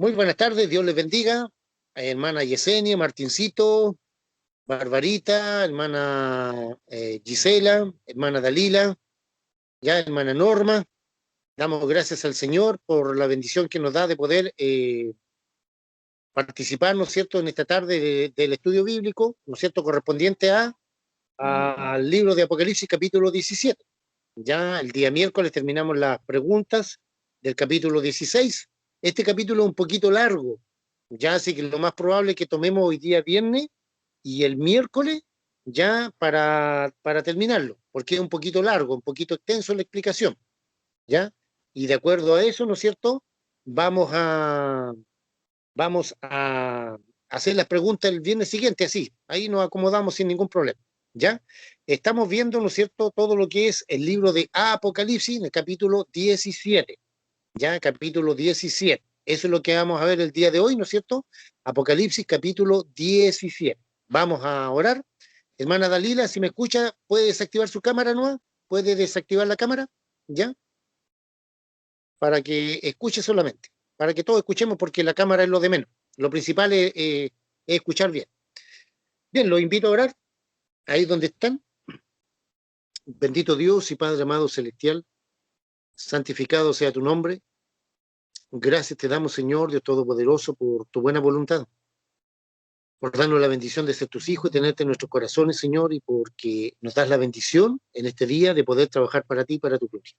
Muy buenas tardes, Dios les bendiga. Hermana Yesenia, Martincito, Barbarita, hermana Gisela, hermana Dalila, ya hermana Norma. Damos gracias al Señor por la bendición que nos da de poder participar, ¿no es cierto?, en esta tarde del estudio bíblico, ¿no es cierto?, correspondiente al libro de Apocalipsis, capítulo 17. Ya el día miércoles terminamos las preguntas del capítulo 16. Este capítulo es un poquito largo, ya así que lo más probable es que tomemos hoy día viernes y el miércoles ya para terminarlo, porque es un poquito largo, un poquito extenso la explicación, ¿ya? Y de acuerdo a eso, ¿no es cierto?, vamos a hacer las preguntas el viernes siguiente, así, ahí nos acomodamos sin ningún problema, ¿ya? Estamos viendo, ¿no es cierto?, todo lo que es el libro de Apocalipsis, en el capítulo 17, ¿ya? Capítulo 17. Eso es lo que vamos a ver el día de hoy, ¿no es cierto? Apocalipsis, capítulo 17. Vamos a orar. Hermana Dalila, si me escucha, ¿puede desactivar su cámara, no? ¿Puede desactivar la cámara? ¿Ya? Para que escuche solamente, para que todos escuchemos, porque la cámara es lo de menos. Lo principal es escuchar bien. Bien, los invito a orar, ahí donde están. Bendito Dios y Padre amado celestial, santificado sea tu nombre. Gracias te damos, Señor, Dios Todopoderoso, por tu buena voluntad, por darnos la bendición de ser tus hijos y tenerte en nuestros corazones, Señor, y porque nos das la bendición en este día de poder trabajar para ti y para tu gloria.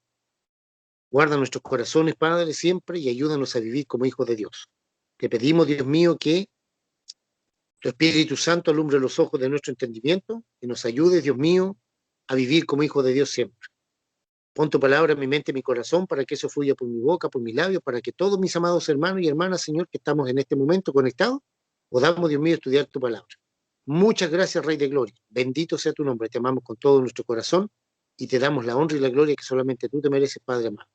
Guarda nuestros corazones, Padre, siempre, y ayúdanos a vivir como hijos de Dios. Te pedimos, Dios mío, que tu Espíritu Santo alumbre los ojos de nuestro entendimiento y nos ayude, Dios mío, a vivir como hijos de Dios siempre. Pon tu palabra en mi mente y mi corazón para que eso fluya por mi boca, por mis labios, para que todos mis amados hermanos y hermanas, Señor, que estamos en este momento conectados, podamos, Dios mío, estudiar tu palabra. Muchas gracias, Rey de Gloria. Bendito sea tu nombre. Te amamos con todo nuestro corazón y te damos la honra y la gloria que solamente tú te mereces, Padre amado.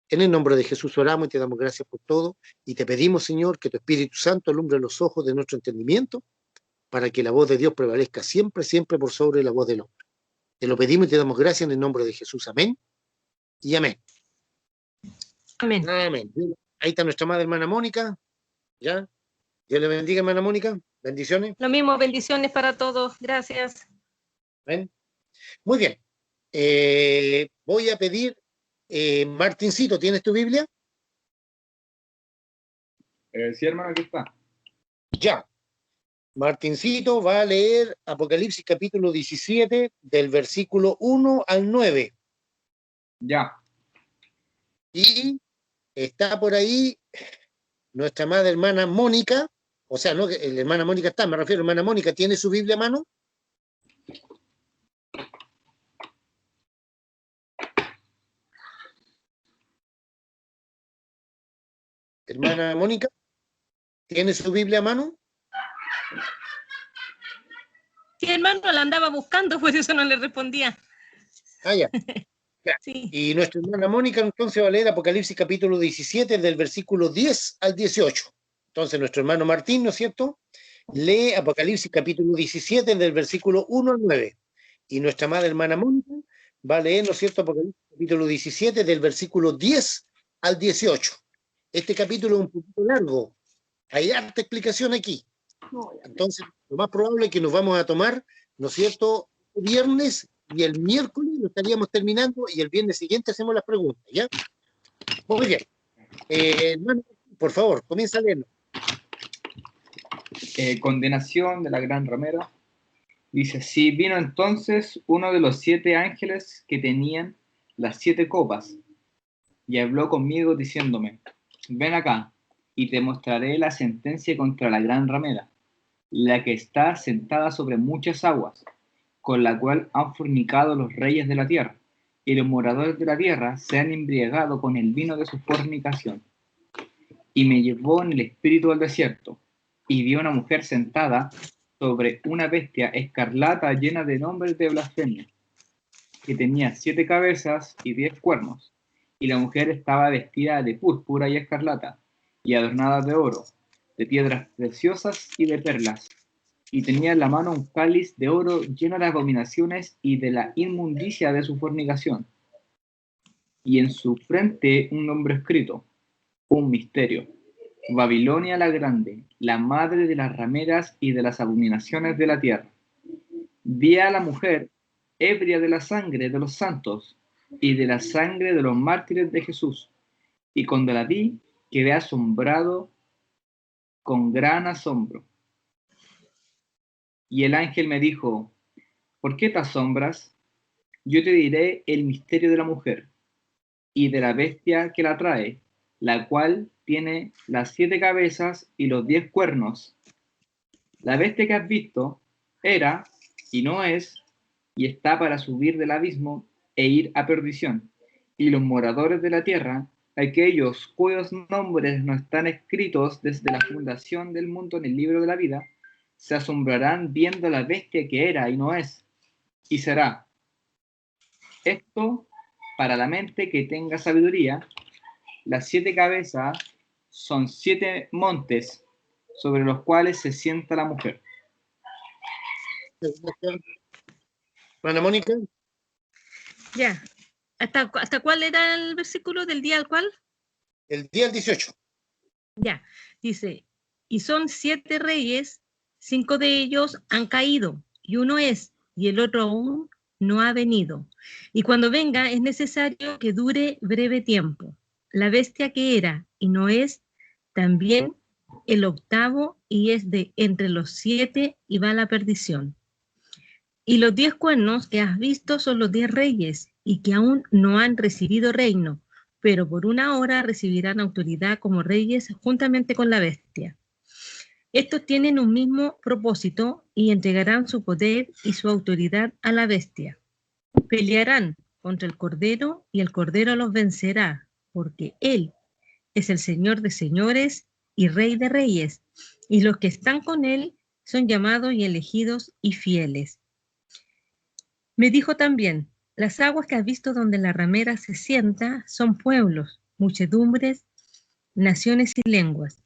En el nombre de Jesús oramos y te damos gracias por todo y te pedimos, Señor, que tu Espíritu Santo alumbre los ojos de nuestro entendimiento para que la voz de Dios prevalezca siempre, siempre por sobre la voz del hombre. Te lo pedimos y te damos gracias en el nombre de Jesús. Amén y amén. Amén. Amén. Ahí está nuestra madre, hermana Mónica. ¿Ya? Dios le bendiga, hermana Mónica. Bendiciones. Lo mismo, bendiciones para todos. Gracias. Amén. Muy bien. Voy a pedir, Martincito, ¿tienes tu Biblia? Sí, hermano, aquí está. Ya. Martincito va a leer Apocalipsis capítulo 17 del versículo 1 al 9. Ya. Y está por ahí nuestra amada hermana Mónica, o sea, no, la hermana Mónica está, me refiero, hermana Mónica, ¿tiene su Biblia a mano? Hermana Mónica, ¿tiene su Biblia a mano? Sí, hermano, la andaba buscando, por eso no le respondía. Ah, ya. Sí. Y nuestra hermana Mónica entonces va a leer Apocalipsis capítulo 17 del versículo 10 al 18. Entonces nuestro hermano Martín, ¿no es cierto?, lee Apocalipsis capítulo 17 del versículo 1 al 9. Y nuestra amada hermana Mónica va a leer, ¿no es cierto?, Apocalipsis capítulo 17 del versículo 10 al 18. Este capítulo es un poquito largo. Hay harta explicación aquí. Entonces, lo más probable es que nos vamos a tomar, ¿no es cierto?, el viernes y el miércoles lo estaríamos terminando y el viernes siguiente hacemos las preguntas, ¿ya? Muy bien. Hermano, por favor, comienza a leerlo. Condenación de la gran ramera. Dice, sí, vino entonces uno de los 7 ángeles que tenían las 7 copas y habló conmigo diciéndome, ven acá y te mostraré la sentencia contra la gran ramera, la que está sentada sobre muchas aguas, con la cual han fornicado los reyes de la tierra, y los moradores de la tierra se han embriagado con el vino de su fornicación. Y me llevó en el espíritu al desierto, y vi a una mujer sentada sobre una bestia escarlata llena de nombres de blasfemia, que tenía 7 cabezas y 10 cuernos, y la mujer estaba vestida de púrpura y escarlata, y adornada de oro, de piedras preciosas y de perlas, y tenía en la mano un cáliz de oro lleno de abominaciones y de la inmundicia de su fornicación, y en su frente un nombre escrito, un misterio, Babilonia la grande, la madre de las rameras y de las abominaciones de la tierra. Vi a la mujer ebria de la sangre de los santos y de la sangre de los mártires de Jesús. Y cuando la vi, quedé asombrado con gran asombro. Y el ángel me dijo, ¿por qué te asombras? Yo te diré el misterio de la mujer y de la bestia que la trae, la cual tiene las 7 cabezas y los 10 cuernos. La bestia que has visto era y no es, y está para subir del abismo e ir a perdición. Y los moradores de la tierra, aquellos cuyos nombres no están escritos desde la fundación del mundo en el libro de la vida, se asombrarán viendo la bestia que era y no es, y será. Esto para la mente que tenga sabiduría. Las 7 cabezas son 7 montes sobre los cuales se sienta la mujer. Hermana Mónica. Ya. ¿Hasta cuál era el versículo del día al cual? El día 18. Ya. Dice, y son 7 reyes, 5 de ellos han caído, y uno es, y el otro aún no ha venido. Y cuando venga es necesario que dure breve tiempo. La bestia que era y no es, también el octavo, y es de entre los 7 y va a la perdición. Y los 10 cuernos que has visto son los 10 reyes, y que aún no han recibido reino, pero por una hora recibirán autoridad como reyes juntamente con la bestia. Estos tienen un mismo propósito y entregarán su poder y su autoridad a la bestia. Pelearán contra el Cordero y el Cordero los vencerá, porque Él es el Señor de señores y Rey de reyes, y los que están con Él son llamados y elegidos y fieles. Me dijo también, las aguas que has visto donde la ramera se sienta son pueblos, muchedumbres, naciones y lenguas.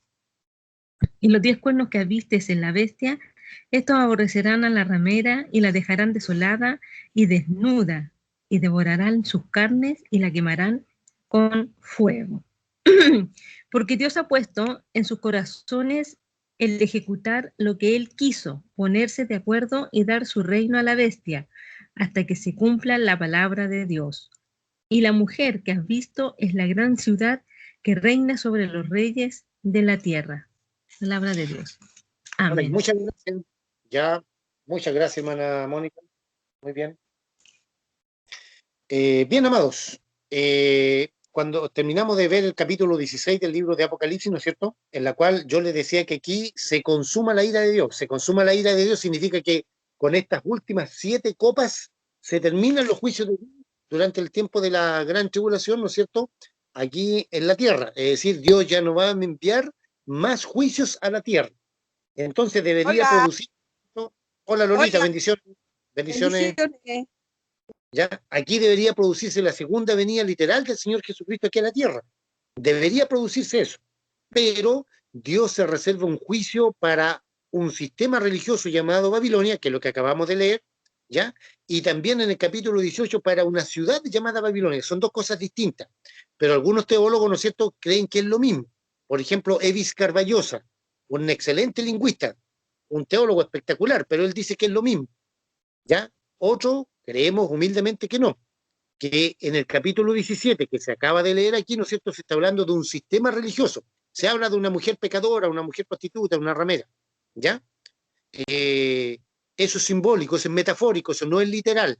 Y los 10 cuernos que vistes en la bestia, estos aborrecerán a la ramera y la dejarán desolada y desnuda, y devorarán sus carnes y la quemarán con fuego. Porque Dios ha puesto en sus corazones el de ejecutar lo que Él quiso, ponerse de acuerdo y dar su reino a la bestia, hasta que se cumpla la palabra de Dios. Y la mujer que has visto es la gran ciudad que reina sobre los reyes de la tierra. Palabra de Dios. Amén. Muchas gracias. Ya, muchas gracias, hermana Mónica. Muy bien. Bien, amados. Cuando terminamos de ver el capítulo 16 del libro de Apocalipsis, ¿no es cierto? En la cual yo les decía que aquí se consuma la ira de Dios. Se consuma la ira de Dios significa que con estas últimas 7 copas se terminan los juicios de Dios durante el tiempo de la gran tribulación, ¿no es cierto? Aquí en la tierra. Es decir, Dios ya no va a enviar más juicios a la tierra. Entonces debería producir. Hola Lolita, Hola. bendiciones. Bendiciones. Bendiciones. ¿Ya? Aquí debería producirse la segunda venida literal del Señor Jesucristo aquí a la tierra. Debería producirse eso. Pero Dios se reserva un juicio para un sistema religioso llamado Babilonia, que es lo que acabamos de leer, ¿ya? Y también en el capítulo 18 para una ciudad llamada Babilonia. Son dos cosas distintas. Pero algunos teólogos, ¿no es cierto?, creen que es lo mismo. Por ejemplo, Evis Carballosa, un excelente lingüista, un teólogo espectacular, pero él dice que es lo mismo, ¿ya? Otro, creemos humildemente que no, que en el capítulo 17 que se acaba de leer aquí, ¿no es cierto?, se está hablando de un sistema religioso. Se habla de una mujer pecadora, una mujer prostituta, una ramera, ¿ya? Eso es simbólico, eso es metafórico, eso no es literal,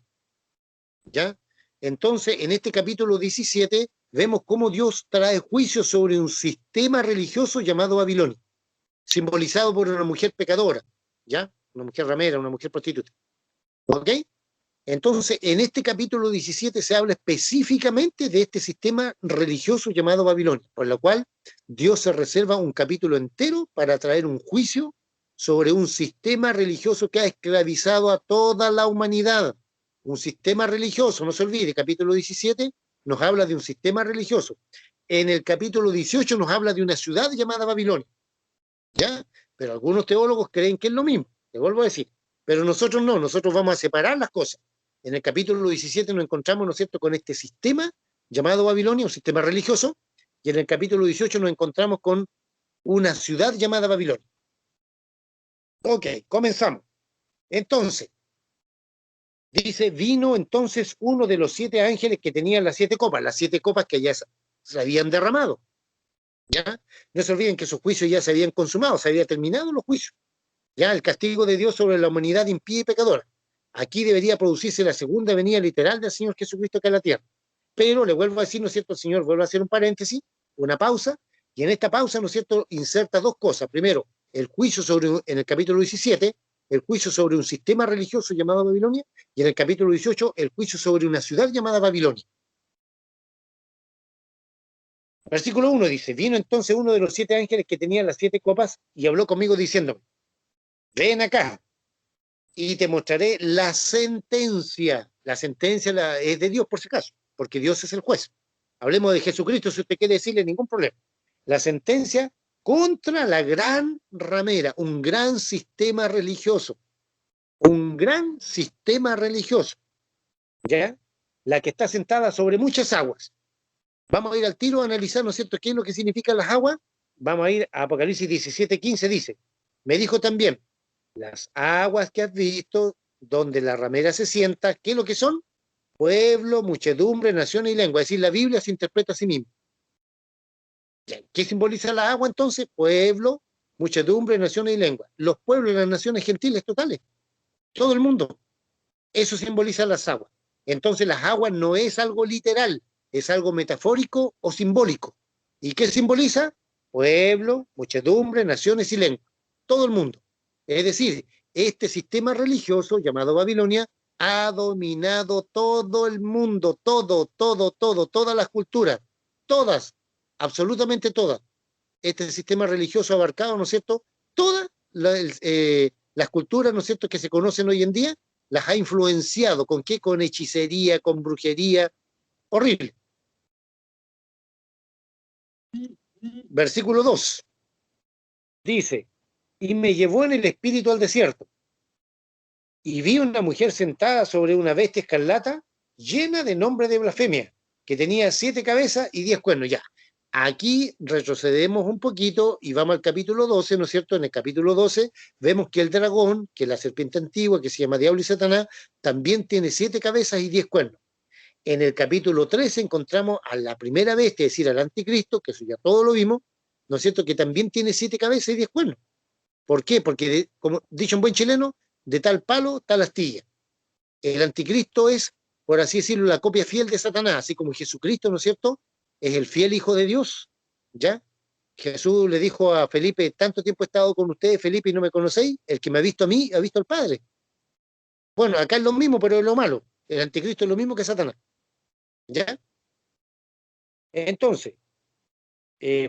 ¿ya? Entonces, en este capítulo 17 vemos cómo Dios trae juicio sobre un sistema religioso llamado Babilonia, simbolizado por una mujer pecadora, ¿ya? Una mujer ramera, una mujer prostituta. ¿Ok? Entonces, en este capítulo 17 se habla específicamente de este sistema religioso llamado Babilonia, por lo cual Dios se reserva un capítulo entero para traer un juicio sobre un sistema religioso que ha esclavizado a toda la humanidad. Un sistema religioso, no se olvide, capítulo 17 nos habla de un sistema religioso. En el capítulo 18 nos habla de una ciudad llamada Babilonia, ¿ya? Pero algunos teólogos creen que es lo mismo, te vuelvo a decir. Pero nosotros no, nosotros vamos a separar las cosas. En el capítulo 17 nos encontramos, ¿no es cierto?, con este sistema llamado Babilonia, un sistema religioso, y en el capítulo 18 nos encontramos con una ciudad llamada Babilonia. Ok, comenzamos. Entonces, dice, vino entonces uno de los 7 ángeles que tenían las 7 copas que ya se habían derramado. ¿Ya? No se olviden que sus juicios ya se habían consumado, se habían terminado los juicios. Ya el castigo de Dios sobre la humanidad impía y pecadora. Aquí debería producirse la segunda venida literal del Señor Jesucristo acá en la tierra. Pero le vuelvo a decir, ¿no es cierto? El Señor vuelve a hacer un paréntesis, una pausa, y en esta pausa, ¿no es cierto?, inserta 2 cosas. Primero, el juicio en el capítulo 17, el juicio sobre un sistema religioso llamado Babilonia, y en el capítulo 18, el juicio sobre una ciudad llamada Babilonia. Versículo 1 dice, vino entonces uno de los 7 ángeles que tenían las 7 copas y habló conmigo diciéndome, ven acá y te mostraré la sentencia. La sentencia es de Dios por si acaso, porque Dios es el juez. Hablemos de Jesucristo, si usted quiere decirle, ningún problema. La sentencia contra la gran ramera, un gran sistema religioso. Un gran sistema religioso. ¿Ya? La que está sentada sobre muchas aguas. Vamos a ir al tiro a analizar, ¿no es cierto?, qué es lo que significan las aguas. Vamos a ir a Apocalipsis 17:15, dice, me dijo también, las aguas que has visto, donde la ramera se sienta, ¿qué es lo que son? Pueblo, muchedumbre, nación y lengua. Es decir, la Biblia se interpreta a sí misma. ¿Qué simboliza la agua entonces? Pueblo, muchedumbre, nación y lengua. Los pueblos y las naciones gentiles totales. Todo el mundo. Eso simboliza las aguas. Entonces las aguas no es algo literal, es algo metafórico o simbólico. ¿Y qué simboliza? Pueblo, muchedumbre, naciones y lengua. Todo el mundo. Es decir, este sistema religioso llamado Babilonia ha dominado todo el mundo, todas las culturas, todas, absolutamente todas. Este sistema religioso ha abarcado, ¿no es cierto?, todas las culturas, ¿no es cierto?, que se conocen hoy en día, las ha influenciado. ¿Con qué? Con hechicería, con brujería. Horrible. Versículo 2. Dice, y me llevó en el espíritu al desierto, y vi una mujer sentada sobre una bestia escarlata, llena de nombre de blasfemia, que tenía 7 cabezas y 10 cuernos. Ya, aquí retrocedemos un poquito y vamos al capítulo 12, ¿no es cierto? En el capítulo 12 vemos que el dragón, que es la serpiente antigua, que se llama Diablo y Satanás, también tiene 7 cabezas y 10 cuernos. En el capítulo 13 encontramos a la primera bestia, es decir, al anticristo, que eso ya todo lo vimos, ¿no es cierto?, que también tiene 7 cabezas y 10 cuernos. ¿Por qué? Porque, como dicho en buen chileno, de tal palo, tal astilla. El anticristo es, por así decirlo, la copia fiel de Satanás, así como Jesucristo, ¿no es cierto?, es el fiel hijo de Dios, ¿ya? Jesús le dijo a Felipe, tanto tiempo he estado con ustedes, Felipe, y no me conocéis, el que me ha visto a mí, ha visto al Padre. Bueno, acá es lo mismo, pero es lo malo. El anticristo es lo mismo que Satanás, ¿ya? Entonces,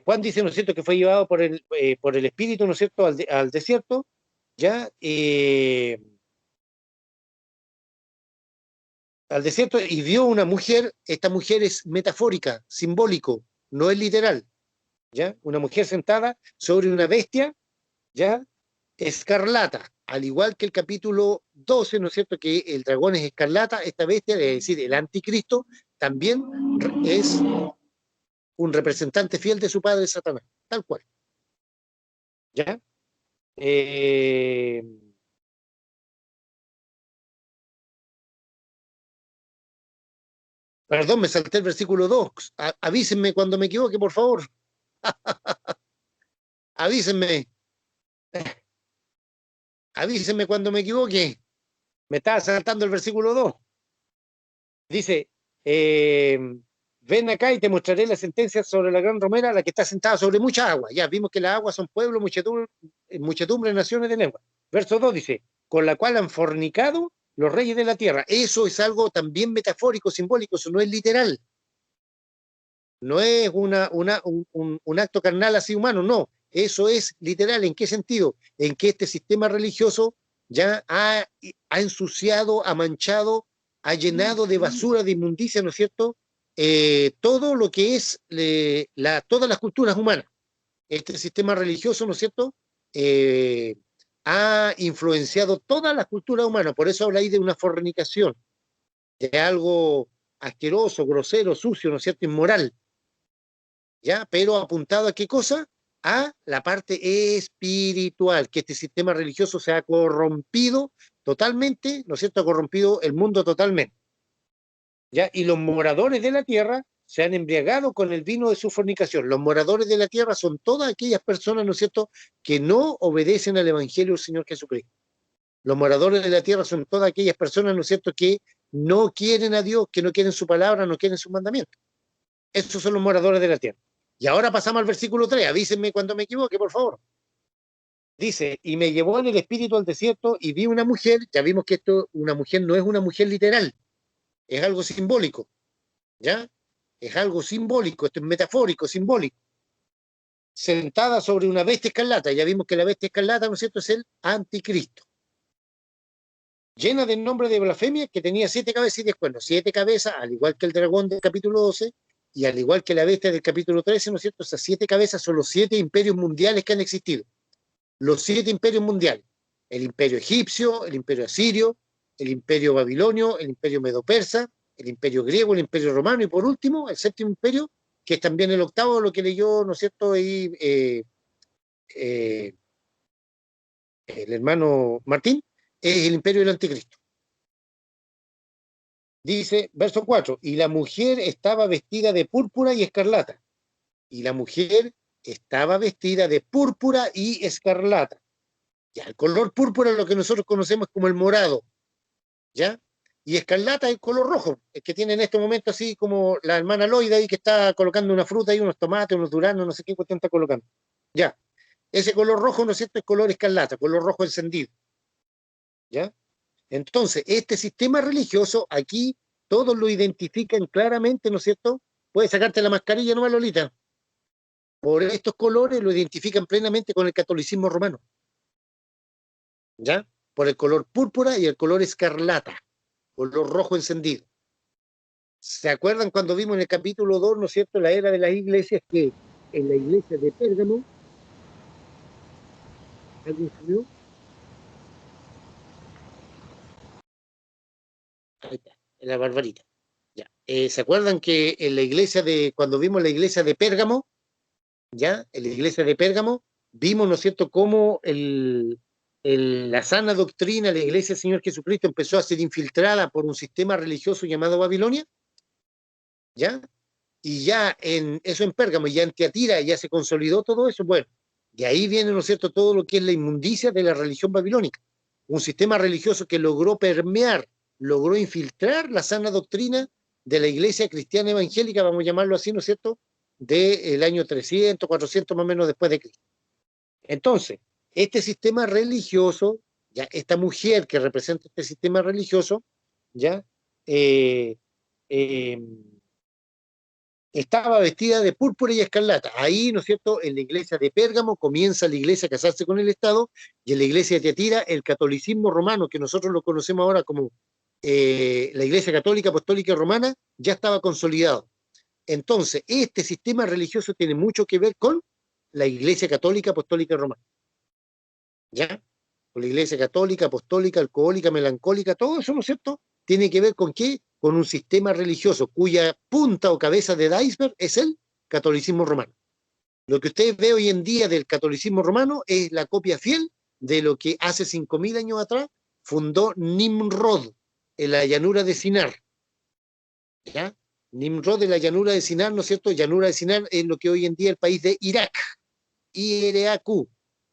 Juan dice, ¿no es cierto?, que fue llevado por el Espíritu, ¿no es cierto?, al desierto, ¿ya? Al desierto, y vio una mujer. Esta mujer es metafórica, simbólico, no es literal, ¿ya? Una mujer sentada sobre una bestia, ¿ya?, escarlata, al igual que el capítulo 12, ¿no es cierto?, que el dragón es escarlata. Esta bestia, es decir, el anticristo, también es un representante fiel de su padre Satanás, tal cual, ¿ya? Perdón, me salté el versículo 2. Avísenme cuando me equivoque, por favor. Avísenme. Avísenme cuando me equivoque. Me estaba saltando el versículo 2. Dice, ven acá y te mostraré la sentencia sobre la gran ramera, la que está sentada sobre mucha agua. Ya vimos que las aguas son pueblos, muchedumbre, naciones de lengua. Verso 2 dice, con la cual han fornicado los reyes de la tierra. Eso es algo también metafórico, simbólico, eso no es literal. No es un acto carnal así humano, no. Eso es literal. ¿En qué sentido? En que este sistema religioso ya ha ensuciado, ha manchado, ha llenado de basura, de inmundicia, ¿no es cierto?, todo lo que es todas las culturas humanas. Este sistema religioso, ¿no es cierto?, ha influenciado todas las culturas humanas. Por eso habla ahí de una fornicación, de algo asqueroso, grosero, sucio, ¿no es cierto?, inmoral. ¿Ya? Pero apuntado a qué cosa? a la parte espiritual, que este sistema religioso se ha corrompido totalmente, ¿no es cierto? Ha corrompido el mundo totalmente, ¿ya? Y los moradores de la tierra se han embriagado con el vino de su fornicación. Los moradores de la tierra son todas aquellas personas, ¿no es cierto?, que no obedecen al Evangelio del Señor Jesucristo. Los moradores de la tierra son todas aquellas personas, ¿no es cierto?, que no quieren a Dios, que no quieren su palabra, no quieren sus mandamientos. Esos son los moradores de la tierra. Y ahora pasamos al versículo 3. Avísenme cuando me equivoque, por favor. Dice, y me llevó en el espíritu al desierto y vi una mujer. Ya vimos que esto, una mujer no es una mujer literal, es algo simbólico, ¿ya? Es algo simbólico, esto es metafórico, simbólico. Sentada sobre una bestia escarlata. Ya vimos que la bestia escarlata, ¿no es cierto?, es el anticristo. Llena del nombre de blasfemia, que tenía 7 cabezas y 10 cuernos. 7 cabezas, al igual que el dragón del capítulo 12, y al igual que la bestia del capítulo 13, ¿no es cierto? Esas 7 cabezas son los 7 imperios mundiales que han existido. Los 7 imperios mundiales. El imperio egipcio, el imperio asirio, el imperio babilonio, el imperio medo-persa, el imperio griego, el imperio romano, y por último, el 7º imperio, que es también el 8º, lo que leyó, ¿no es cierto?, ahí, el hermano Martín, es el imperio del anticristo. Dice, verso 4, y la mujer estaba vestida de púrpura y escarlata. Y la mujer estaba vestida de púrpura y escarlata. Ya, el color púrpura es lo que nosotros conocemos como el morado, ¿ya? Y escarlata es el color rojo, el que tiene en este momento así como la hermana Loida ahí que está colocando una fruta ahí, unos tomates, unos duranos, no sé qué cuestión está colocando. Ya, ese color rojo, ¿no es cierto?, es color escarlata, color rojo encendido, ¿ya? Entonces, este sistema religioso aquí todos lo identifican claramente, ¿no es cierto? Puedes sacarte la mascarilla nomás, Lolita. Por estos colores lo identifican plenamente con el catolicismo romano, ¿ya? Por el color púrpura y el color escarlata, color rojo encendido. ¿Se acuerdan cuando vimos en el capítulo 2, ¿no es cierto?, la era de las iglesias, que en la iglesia de Pérgamo, ¿alguien subió? Ahí está, en la barbarita. Ya. ¿Se acuerdan que en la iglesia de, cuando vimos la iglesia de Pérgamo, ya, en la iglesia de Pérgamo, vimos, ¿no es cierto?, cómo la sana doctrina de la iglesia del Señor Jesucristo empezó a ser infiltrada por un sistema religioso llamado Babilonia, ¿ya? Y ya en eso en Pérgamo, y ya en Tiatira, ya se consolidó todo eso. Bueno, de ahí viene, ¿no es cierto?, todo lo que es la inmundicia de la religión babilónica. Un sistema religioso que logró permear, logró infiltrar la sana doctrina de la iglesia cristiana evangélica, vamos a llamarlo así, ¿no es cierto?, del año 300, 400 más o menos después de Cristo. Entonces, este sistema religioso, ya esta mujer que representa este sistema religioso, ya estaba vestida de púrpura y escarlata. Ahí, ¿no es cierto?, en la iglesia de Pérgamo comienza la iglesia a casarse con el Estado, y en la iglesia de Tiatira el catolicismo romano, que nosotros lo conocemos ahora como la iglesia católica, apostólica y romana, ya estaba consolidado. Entonces, este sistema religioso tiene mucho que ver con la iglesia católica, apostólica y romana. ¿Ya? Con la iglesia católica, apostólica, alcohólica, melancólica, todo eso, ¿no es cierto?, tiene que ver con qué, con un sistema religioso cuya punta o cabeza de iceberg es el catolicismo romano. Lo que ustedes ven hoy en día del catolicismo romano es la copia fiel de lo que hace 5.000 años atrás fundó Nimrod en la llanura de Sinar. ¿Ya? Nimrod de la llanura de Sinar, ¿no es cierto? Llanura de Sinar es lo que hoy en día es el país de Irak, IRAQ,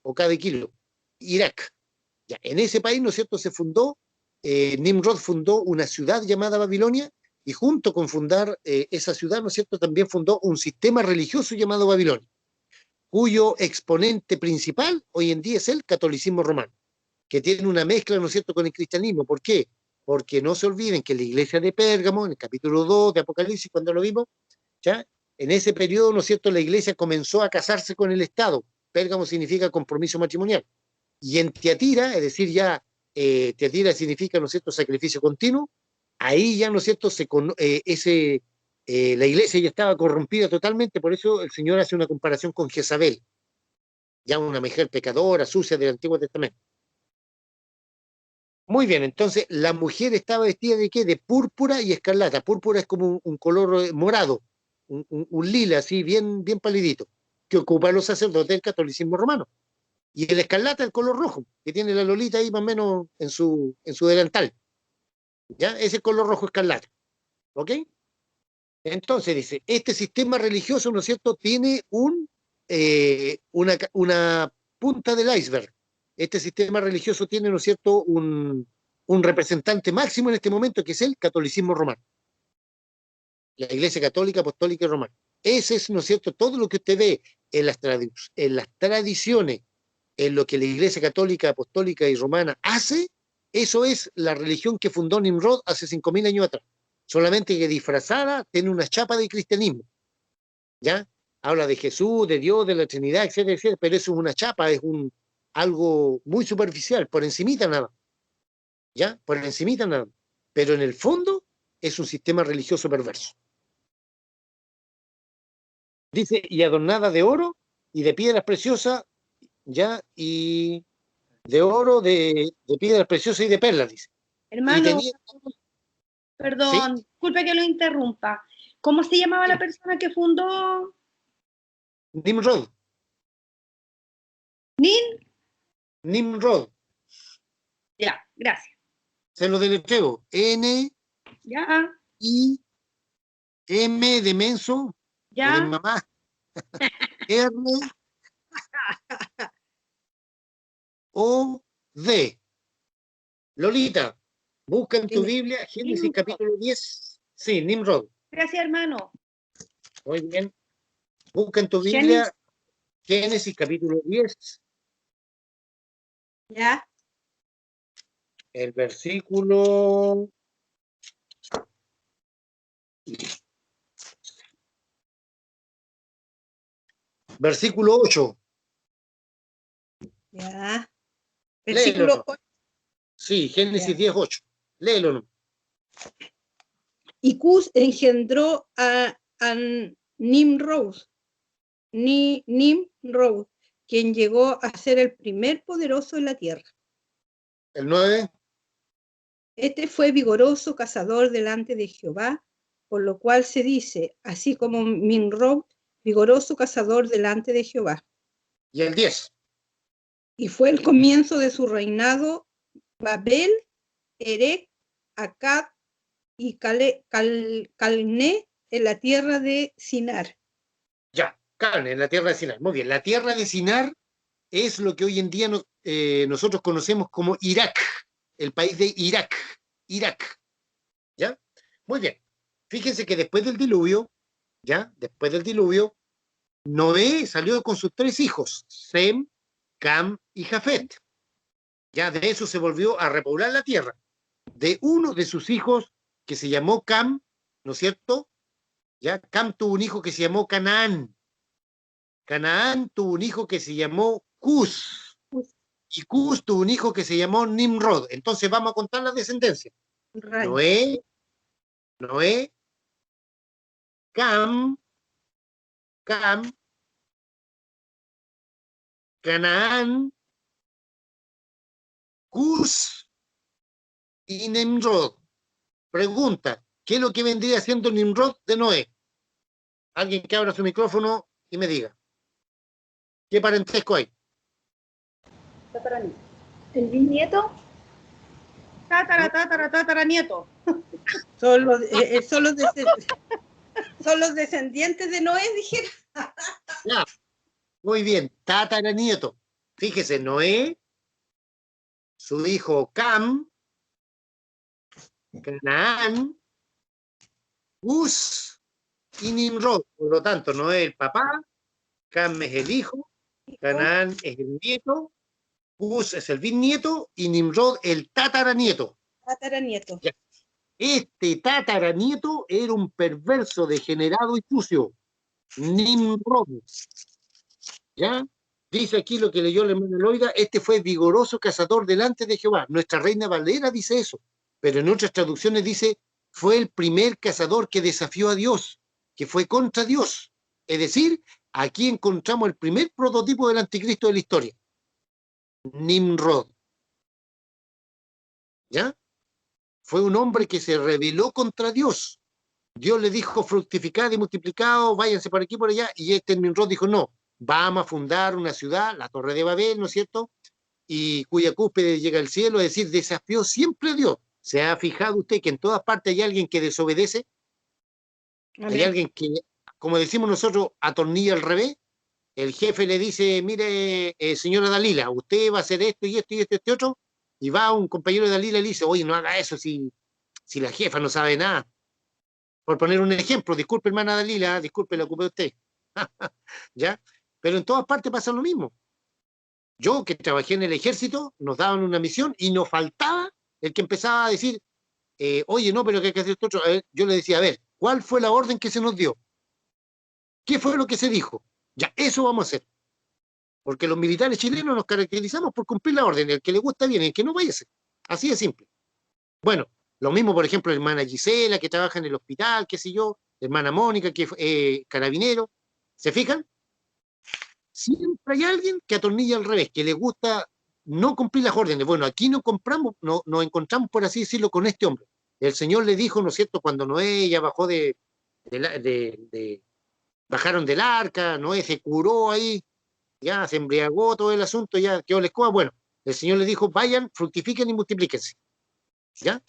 o K de kilo, Irak. Ya, en ese país, ¿no es cierto?, se fundó, Nimrod fundó una ciudad llamada Babilonia, y junto con fundar esa ciudad, ¿no es cierto?, también fundó un sistema religioso llamado Babilonia, cuyo exponente principal hoy en día es el catolicismo romano, que tiene una mezcla, ¿no es cierto?, con el cristianismo. ¿Por qué? Porque no se olviden que la iglesia de Pérgamo, en el capítulo 2 de Apocalipsis, cuando lo vimos, ¿ya?, en ese periodo, ¿no es cierto?, la iglesia comenzó a casarse con el Estado. Pérgamo significa compromiso matrimonial. Y en Tiatira, es decir, ya Tiatira significa, ¿no es cierto?, sacrificio continuo. Ahí ya, ¿no es cierto?, la iglesia ya estaba corrompida totalmente. Por eso el Señor hace una comparación con Jezabel, ya una mujer pecadora, sucia del Antiguo Testamento. Muy bien, entonces la mujer estaba vestida de ¿qué? De púrpura y escarlata. Púrpura es como un color morado, un lila así, bien, bien palidito. que ocupan los sacerdotes del catolicismo romano. Y el escarlata, el color rojo, que tiene la Lolita ahí más o menos en su delantal. ¿Ya? Ese color rojo escarlata. ¿Ok? Entonces dice, este sistema religioso, ¿no es cierto?, tiene una punta del iceberg. Este sistema religioso tiene, ¿no es cierto?, un representante máximo en este momento, que es el catolicismo romano. La Iglesia Católica, Apostólica y Romana. Ese es, ¿no es cierto?, todo lo que usted ve en las tradiciones, en lo que la Iglesia Católica, Apostólica y Romana hace, eso es la religión que fundó Nimrod hace 5.000 años atrás. Solamente que disfrazada tiene una chapa de cristianismo. ¿Ya? Habla de Jesús, de Dios, de la Trinidad, etcétera, etcétera, pero eso es una chapa, es algo muy superficial, por encimita nada. ¿Ya? Por encimita nada. Pero en el fondo es un sistema religioso perverso. Dice, y adornada de oro y de piedras preciosas, ¿ya? Y de oro, de piedras preciosas y de perlas, dice. Hermano, tenía... perdón, ¿Sí? disculpe que lo interrumpa. ¿Cómo se llamaba la persona que fundó Nimrod. Nimrod. Ya, gracias. Se lo deletreo. Ya, N-I-M de menso, ya. de mamá, R, O, D. Lolita, busca en tu Biblia Génesis Nimrod. capítulo 10. Sí, Nimrod. Gracias, hermano. Muy bien. Busca en tu Biblia Génesis capítulo 10. Ya. El versículo... Versículo 8. Ya. Léelo. Versículo 8. Sí, Génesis 10, 8. Léelo. ¿No? Y Cus engendró a Nimrod, Nimrod, quien llegó a ser el primer poderoso en la tierra. El 9. Este fue vigoroso cazador delante de Jehová, por lo cual se dice, así como Nimrod, vigoroso cazador delante de Jehová. Y el 10. Y fue el comienzo de su reinado Babel, Erech, Akkad y Calné en la tierra de Sinar. Ya, Calne, en la tierra de Sinar. Muy bien, la tierra de Sinar es lo que hoy en día nosotros conocemos como Irak, el país de Irak. Irak. ¿Ya? Muy bien. Fíjense que después del diluvio, ¿ya? Después del diluvio, Noé salió con sus 3 hijos, Sem, Cam y Jafet. Ya de eso se volvió a repoblar la tierra. De uno de sus hijos, que se llamó Cam, ¿no es cierto? Ya, Cam tuvo un hijo que se llamó Canaán. Canaán tuvo un hijo que se llamó Cus. Y Cus tuvo un hijo que se llamó Nimrod. Entonces vamos a contar la descendencia. Noé, Cam, Canaán, Cus y Nimrod. Pregunta, ¿qué es lo que vendría siendo Nimrod de Noé? Alguien que abra su micrófono y me diga. ¿Qué parentesco hay? ¿El bisnieto? Tataranieto. Son los descendientes de Noé, dijera. Ya, muy bien, tataranieto. Fíjese, Noé, su hijo Cam, Canaán, Uz y Nimrod. Por lo tanto, Noé es el papá, Cam es el hijo, Canaán es el nieto, Uz es el bisnieto y Nimrod el tataranieto. Tataranieto. Ya. Este tataranieto era un perverso, degenerado y sucio. Nimrod. ¿Ya? Dice aquí lo que leyó el hermano Loida, este fue vigoroso cazador delante de Jehová. Nuestra Reina Valera dice eso, pero en otras traducciones dice, fue el primer cazador que desafió a Dios, que fue contra Dios. Es decir, aquí encontramos el primer prototipo del anticristo de la historia. Nimrod. ¿Ya? Fue un hombre que se rebeló contra Dios. Dios le dijo, fructificad y multiplicad, váyanse por aquí y por allá, y este Nimrod dijo, no, vamos a fundar una ciudad, la Torre de Babel, ¿no es cierto? Y cuya cúspide llega al cielo, es decir, desafió siempre a Dios. ¿Se ha fijado usted que en todas partes hay alguien que desobedece? Hay alguien que, como decimos nosotros, atornilla al revés. El jefe le dice, mire, señora Dalila, usted va a hacer esto y esto y esto y este otro, y va un compañero de Dalila y le dice, oye, no haga eso si la jefa no sabe nada. Por poner un ejemplo, disculpe, hermana Dalila, disculpe, la ocupé usted. ¿Ya? Pero en todas partes pasa lo mismo. Yo, que trabajé en el ejército, nos daban una misión y nos faltaba el que empezaba a decir, oye, no, pero ¿qué hay que hacer esto otro? Yo le decía, a ver, ¿cuál fue la orden que se nos dio? ¿Qué fue lo que se dijo? Ya, eso vamos a hacer. Porque los militares chilenos nos caracterizamos por cumplir la orden. El que le gusta bien, el que no vaya a ser. Así de simple. Bueno, lo mismo, por ejemplo, la hermana Gisela, que trabaja en el hospital, qué sé yo, la hermana Mónica, que es carabinero. ¿Se fijan? Siempre hay alguien que atornilla al revés, que le gusta no cumplir las órdenes. Bueno, aquí nos encontramos, por así decirlo, con este hombre. El Señor le dijo, ¿no es cierto?, cuando Noé ya bajó bajaron del arca, Noé se curó ahí, ya se embriagó todo el asunto, ya quedó la escoba. Bueno, el Señor le dijo, vayan, fructifiquen y multiplíquense. ¿Ya?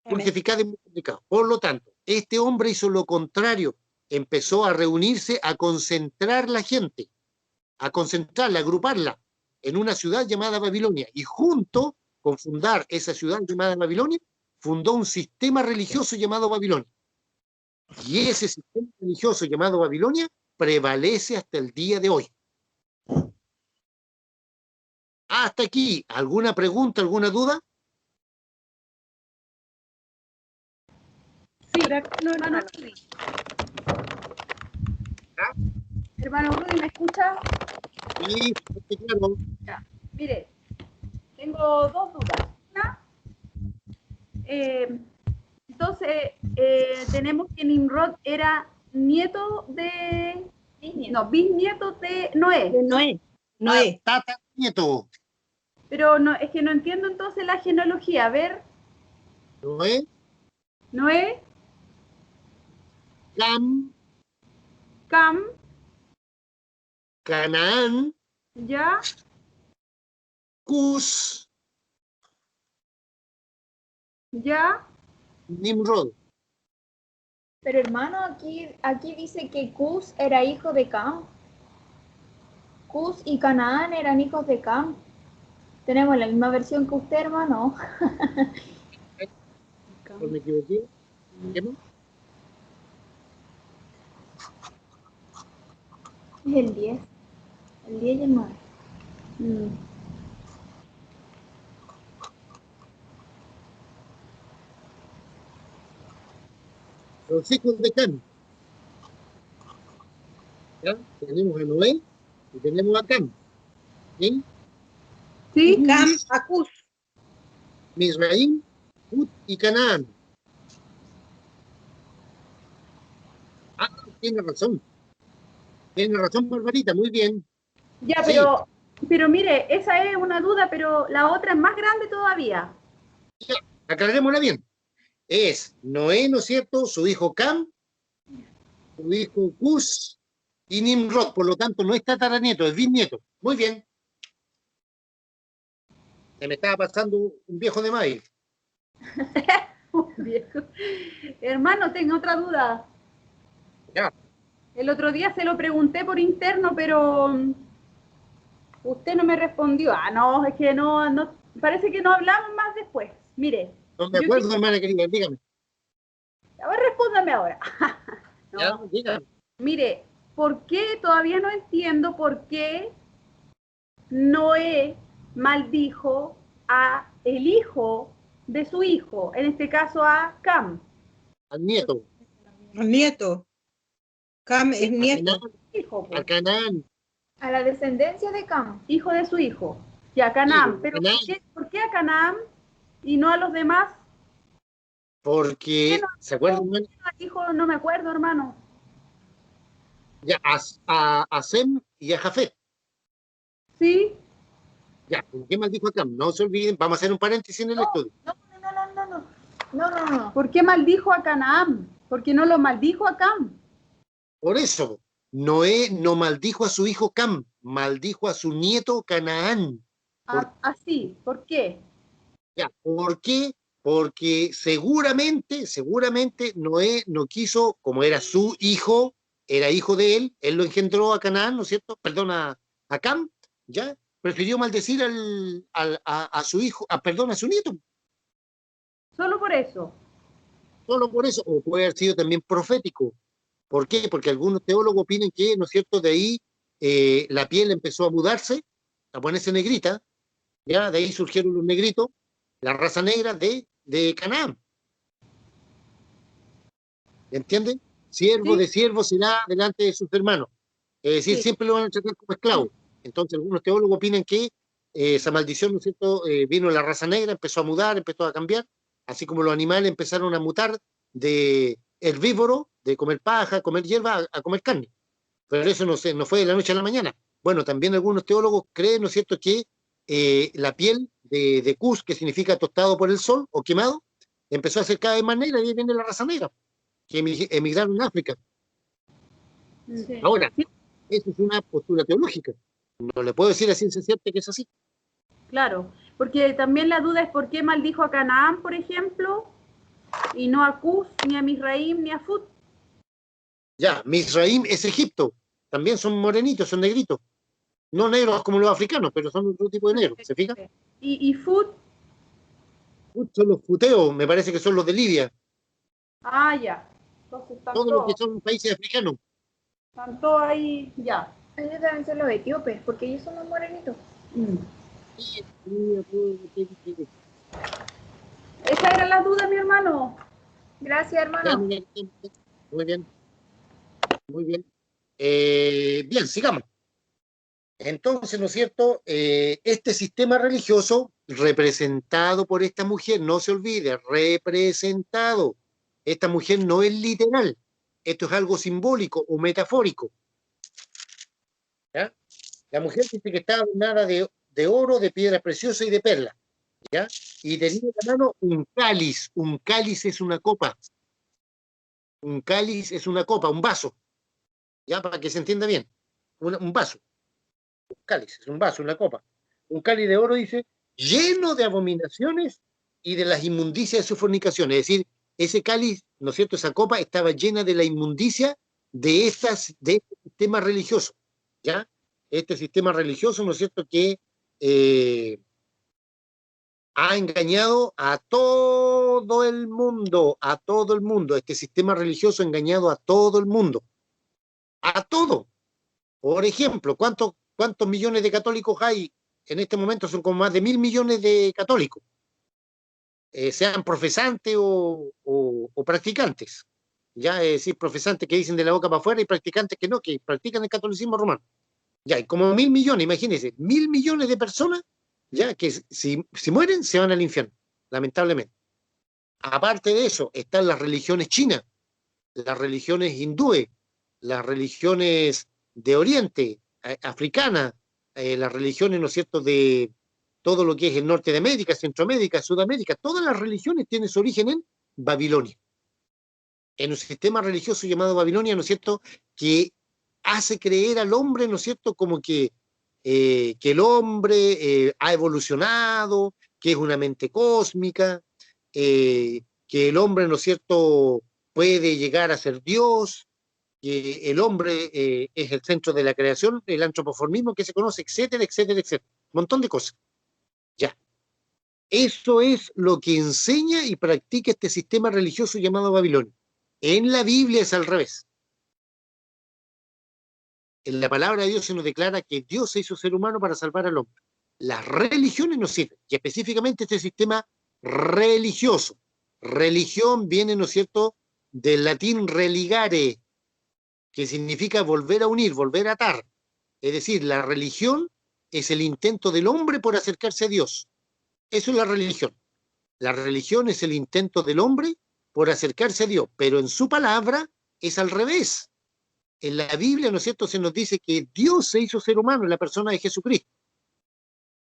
Fructificad y multiplicad. Por lo tanto, este hombre hizo lo contrario, empezó a reunirse, a concentrar la gente, a concentrarla, a agruparla en una ciudad llamada Babilonia, y junto con fundar esa ciudad llamada Babilonia, fundó un sistema religioso llamado Babilonia. Y ese sistema religioso llamado Babilonia prevalece hasta el día de hoy. Hasta aquí, ¿alguna pregunta, alguna duda? Sí, hermano Rudy. Hermano Rudy, ¿me escucha? Sí, claro. Ya. Mire, tengo dos dudas. Una, entonces, tenemos que Nimrod era nieto de... No, bisnieto de Noé. De Noé. Noé. Tata nieto. Pero no, es que no entiendo entonces la genealogía. A ver, Noé, Noé, Cam, Cam, Canaán, ya, Cus, ya. Nimrod. Pero hermano, aquí dice que Cus era hijo de Cam. Cus y Canaán eran hijos de Cam. Tenemos la misma versión que usted, hermano. ¿O me equivoqué? ¿Qué más? Es el 10. El 10 y el 9. Los hijos de Cam. ¿Ya? Tenemos a Noé y tenemos a Cam. ¿Sí? Sí, Cam, Acus. Misraim, Put y Canaán. Ah, tiene razón. Tiene razón, Barbarita, muy bien. ya, Sí. pero mire, esa es una duda, pero la otra es más grande todavía. Aclarémosla bien. Es Noé, ¿no es cierto? Su hijo Cam, su hijo Cus y Nimrod. Por lo tanto, no es tataranieto, es bisnieto. Muy bien. Se me estaba pasando un viejo de maíz. Viejo. Hermano, tengo otra duda. Ya. El otro día se lo pregunté por interno, pero usted no me respondió. Ah, no, es que no, parece que no hablamos más después. Mire. No me acuerdo, hermana querida, dígame. A ver, respóndame ahora. No. Ya, dígame. Mire, ¿por qué todavía no entiendo por qué Noé maldijo a el hijo de su hijo, en este caso a Cam? Al nieto. El nieto. Cam es nieto. Hijo, A pues, Canaán. A la descendencia de Cam. hijo de su hijo. Y a Canaán. Hijo, Pero Canaán. ¿por qué a Canaán y no a los demás? Porque, ¿se acuerdan? hermano? Hijo, no me acuerdo, hermano. Ya, a Sem y a Jafet. ¿Sí? Ya, ¿por qué maldijo a Cam? No se olviden, vamos a hacer un paréntesis en el estudio. No. ¿Por qué maldijo a Canaán? Porque no lo maldijo a Cam. Por eso, Noé no maldijo a su hijo Cam, maldijo a su nieto Canaán. Así, ¿por qué? Ya, ¿por qué? Porque seguramente Noé no quiso, como era su hijo, era hijo de él lo engendró a Canaán, ¿no es cierto? Perdón, a Cam, ¿ya? Prefirió maldecir a su hijo, perdón, a su nieto. Solo por eso. Solo por eso, o puede haber sido también profético. ¿Por qué? Porque algunos teólogos opinan que, ¿no es cierto?, de ahí la piel empezó a mudarse, a ponerse negrita, ya, de ahí surgieron los negritos, la raza negra de Canaán. ¿Entienden? Siervo Sí. de siervo será delante de sus hermanos. Es decir, Sí. siempre lo van a tratar como esclavo. Entonces, algunos teólogos opinan que esa maldición, ¿no es cierto?, vino de la raza negra, empezó a mudar, empezó a cambiar, así como los animales empezaron a mutar de herbívoro, de comer paja, comer hierba, a comer carne. Pero eso no fue de la noche a la mañana. Bueno, también algunos teólogos creen, ¿no es cierto?, que la piel de Cus, que significa tostado por el sol o quemado, empezó a ser cada vez más negra, y ahí viene la raza negra, que emigraron a África. Sí. Ahora, eso es una postura teológica. No le puedo decir a ciencia cierta que es así. Claro, porque también la duda es por qué maldijo a Canaán, por ejemplo, y no a Cus, ni a Misraim, ni a Fut. Ya, Misraim es Egipto. También son morenitos, son negritos. No negros como los africanos, pero son otro tipo de negros. ¿Se fija? Y Fut, Son los futeos, me parece que son los de Libia. ya. Entonces Todos los que son países africanos. están todos ahí, ya. Ellos deben ser los etíopes, porque ellos son los morenitos. Esa era la duda, mi hermano. Gracias, hermano. Muy bien. Muy bien. Bien, sigamos. Entonces, ¿no es cierto? Este sistema religioso representado por esta mujer, no se olvide, representado. Esta mujer no es literal. Esto es algo simbólico o metafórico. ¿Ya? La mujer dice que estaba adornada de oro, de piedras preciosas y de perlas. ¿Ya? Y tenía en la mano un cáliz. Un cáliz es una copa. Un cáliz es una copa, un vaso. ¿Ya? Para que se entienda bien. Un vaso. Un cáliz, es un vaso, una copa. Un cáliz de oro, dice, lleno de abominaciones y de las inmundicias de sus fornicaciones. Es decir, ese cáliz, ¿no es cierto?, esa copa estaba llena de la inmundicia de este sistema religioso, ¿ya? Este sistema religioso, ¿no es cierto?, que ha engañado a todo el mundo, este sistema religioso ha engañado a todo el mundo, a todo. Por ejemplo, ¿cuántos millones de católicos hay? En este momento son como más de 1.000 millones de católicos, sean profesantes o practicantes. Ya, es decir, profesantes que dicen de la boca para afuera y practicantes que no, que practican el catolicismo romano. Ya, hay como 1.000 millones, imagínense, 1.000 millones de personas, ya, que si mueren se van al infierno, lamentablemente. Aparte de eso, están las religiones chinas, las religiones hindúes, las religiones de Oriente, africanas, las religiones, ¿no es cierto?, de todo lo que es el norte de América, Centroamérica, Sudamérica, todas las religiones tienen su origen en Babilonia, en un sistema religioso llamado Babilonia, ¿no es cierto?, que hace creer al hombre, ¿no es cierto?, como que el hombre ha evolucionado, que es una mente cósmica, que el hombre, ¿no es cierto?, puede llegar a ser Dios, que el hombre es el centro de la creación, el antropoformismo que se conoce, etcétera, etcétera, etcétera. Un montón de cosas. Ya. Eso es lo que enseña y practica este sistema religioso llamado Babilonia. En la Biblia es al revés. En la palabra de Dios se nos declara que Dios se hizo ser humano para salvar al hombre. Las religiones no sirven, y específicamente este sistema religioso. Religión viene, ¿no es cierto?, del latín religare, que significa volver a unir, volver a atar. Es decir, la religión es el intento del hombre por acercarse a Dios. Eso es la religión. La religión es el intento del hombre por acercarse a Dios, pero en su palabra es al revés. En la Biblia, ¿no es cierto?, se nos dice que Dios se hizo ser humano en la persona de Jesucristo.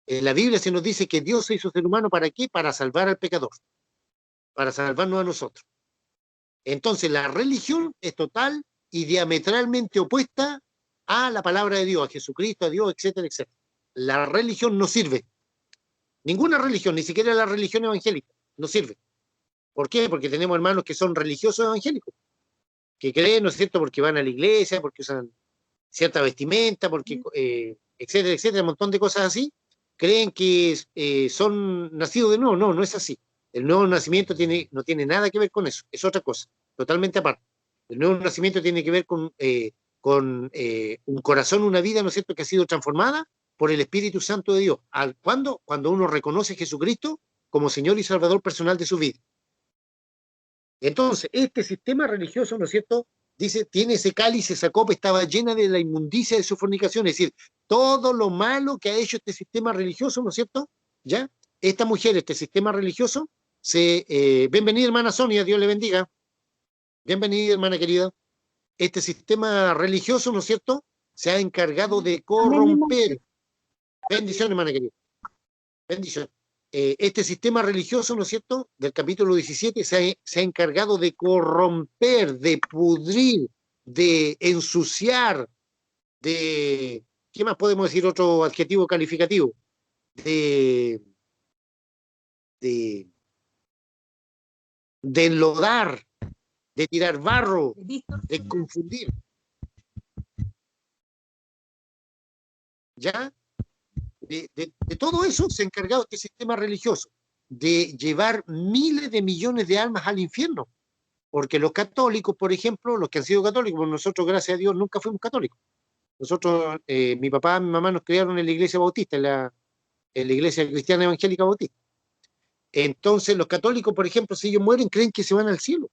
En la Biblia se nos dice que Dios se hizo ser humano, ¿para qué? Para salvar al pecador, para salvarnos a nosotros. Entonces, la religión es total y diametralmente opuesta a la palabra de Dios, a Jesucristo, a Dios, etcétera, etcétera. La religión no sirve. Ninguna religión, ni siquiera la religión evangélica, no sirve. ¿Por qué? Porque tenemos hermanos que son religiosos evangélicos, que creen, ¿no es cierto?, porque van a la iglesia, porque usan cierta vestimenta, porque, etcétera, etcétera, un montón de cosas así, creen que son nacidos de nuevo. No, no es así. El nuevo nacimiento no tiene nada que ver con eso, es otra cosa, totalmente aparte. El nuevo nacimiento tiene que ver con un corazón, una vida, ¿no es cierto?, que ha sido transformada por el Espíritu Santo de Dios. ¿Cuándo? Cuando uno reconoce a Jesucristo como Señor y Salvador personal de su vida. Entonces, este sistema religioso, ¿no es cierto?, dice, tiene ese cáliz, esa copa estaba llena de la inmundicia de su fornicación, es decir, todo lo malo que ha hecho este sistema religioso, ¿no es cierto?, ¿ya? Esta mujer, este sistema religioso, bienvenida hermana Sonia, Dios le bendiga, bienvenida hermana querida, este sistema religioso, ¿no es cierto?, se ha encargado de corromper, bendición hermana querida, bendición. Este sistema religioso, ¿no es cierto?, del capítulo 17, se ha encargado de corromper, de pudrir, de ensuciar, ¿qué más podemos decir otro adjetivo calificativo? De enlodar, de tirar barro, de confundir. ¿Ya? De todo eso se ha encargado este sistema religioso, de llevar miles de millones de almas al infierno. Porque los católicos, por ejemplo, los que han sido católicos, pues nosotros, gracias a Dios, nunca fuimos católicos. Nosotros, mi papá y mi mamá nos criaron en la iglesia bautista, en la iglesia cristiana evangélica bautista. Entonces, los católicos, por ejemplo, si ellos mueren, creen que se van al cielo,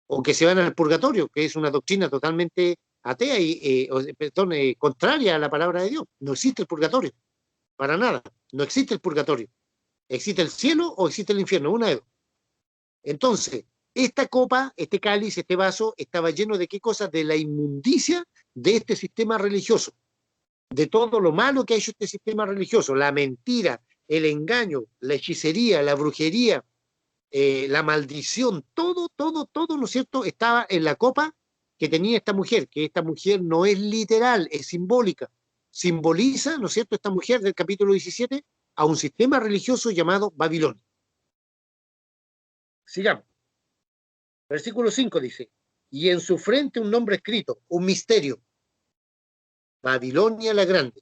o que se van al purgatorio, que es una doctrina totalmente atea y, contraria a la palabra de Dios. No existe el purgatorio. Para nada, no existe el purgatorio. Existe el cielo o existe el infierno, una de dos. Entonces, esta copa, este cáliz, este vaso, estaba lleno de qué cosa? De la inmundicia de este sistema religioso, de todo lo malo que ha hecho este sistema religioso, la mentira, el engaño, la hechicería, la brujería, la maldición, todo, ¿no es cierto?, estaba en la copa que tenía esta mujer, que esta mujer no es literal, es simbólica. Simboliza, ¿no es cierto?, esta mujer del capítulo 17 a un sistema religioso llamado Babilonia. Sigamos. Versículo 5 dice, y en su frente un nombre escrito, un misterio, Babilonia la Grande,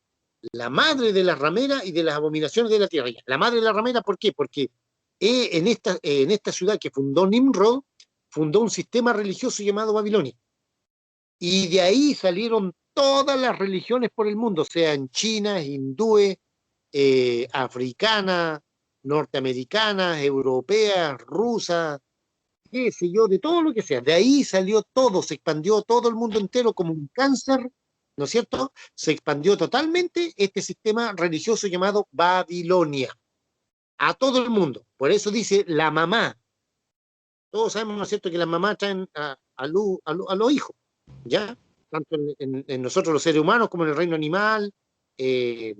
la madre de las rameras y de las abominaciones de la tierra. La madre de la ramera, ¿por qué? Porque en esta ciudad que fundó Nimrod, fundó un sistema religioso llamado Babilonia. Y de ahí salieron todas las religiones por el mundo, sean chinas, hindúes, africanas, norteamericanas, europeas, rusas, qué sé yo, de todo lo que sea. De ahí salió todo, se expandió todo el mundo entero como un cáncer, ¿no es cierto? Se expandió totalmente este sistema religioso llamado Babilonia, a todo el mundo. Por eso dice la mamá. Todos sabemos, ¿no es cierto?, que las mamás traen a los hijos, ¿ya? Tanto en nosotros los seres humanos como en el reino animal, los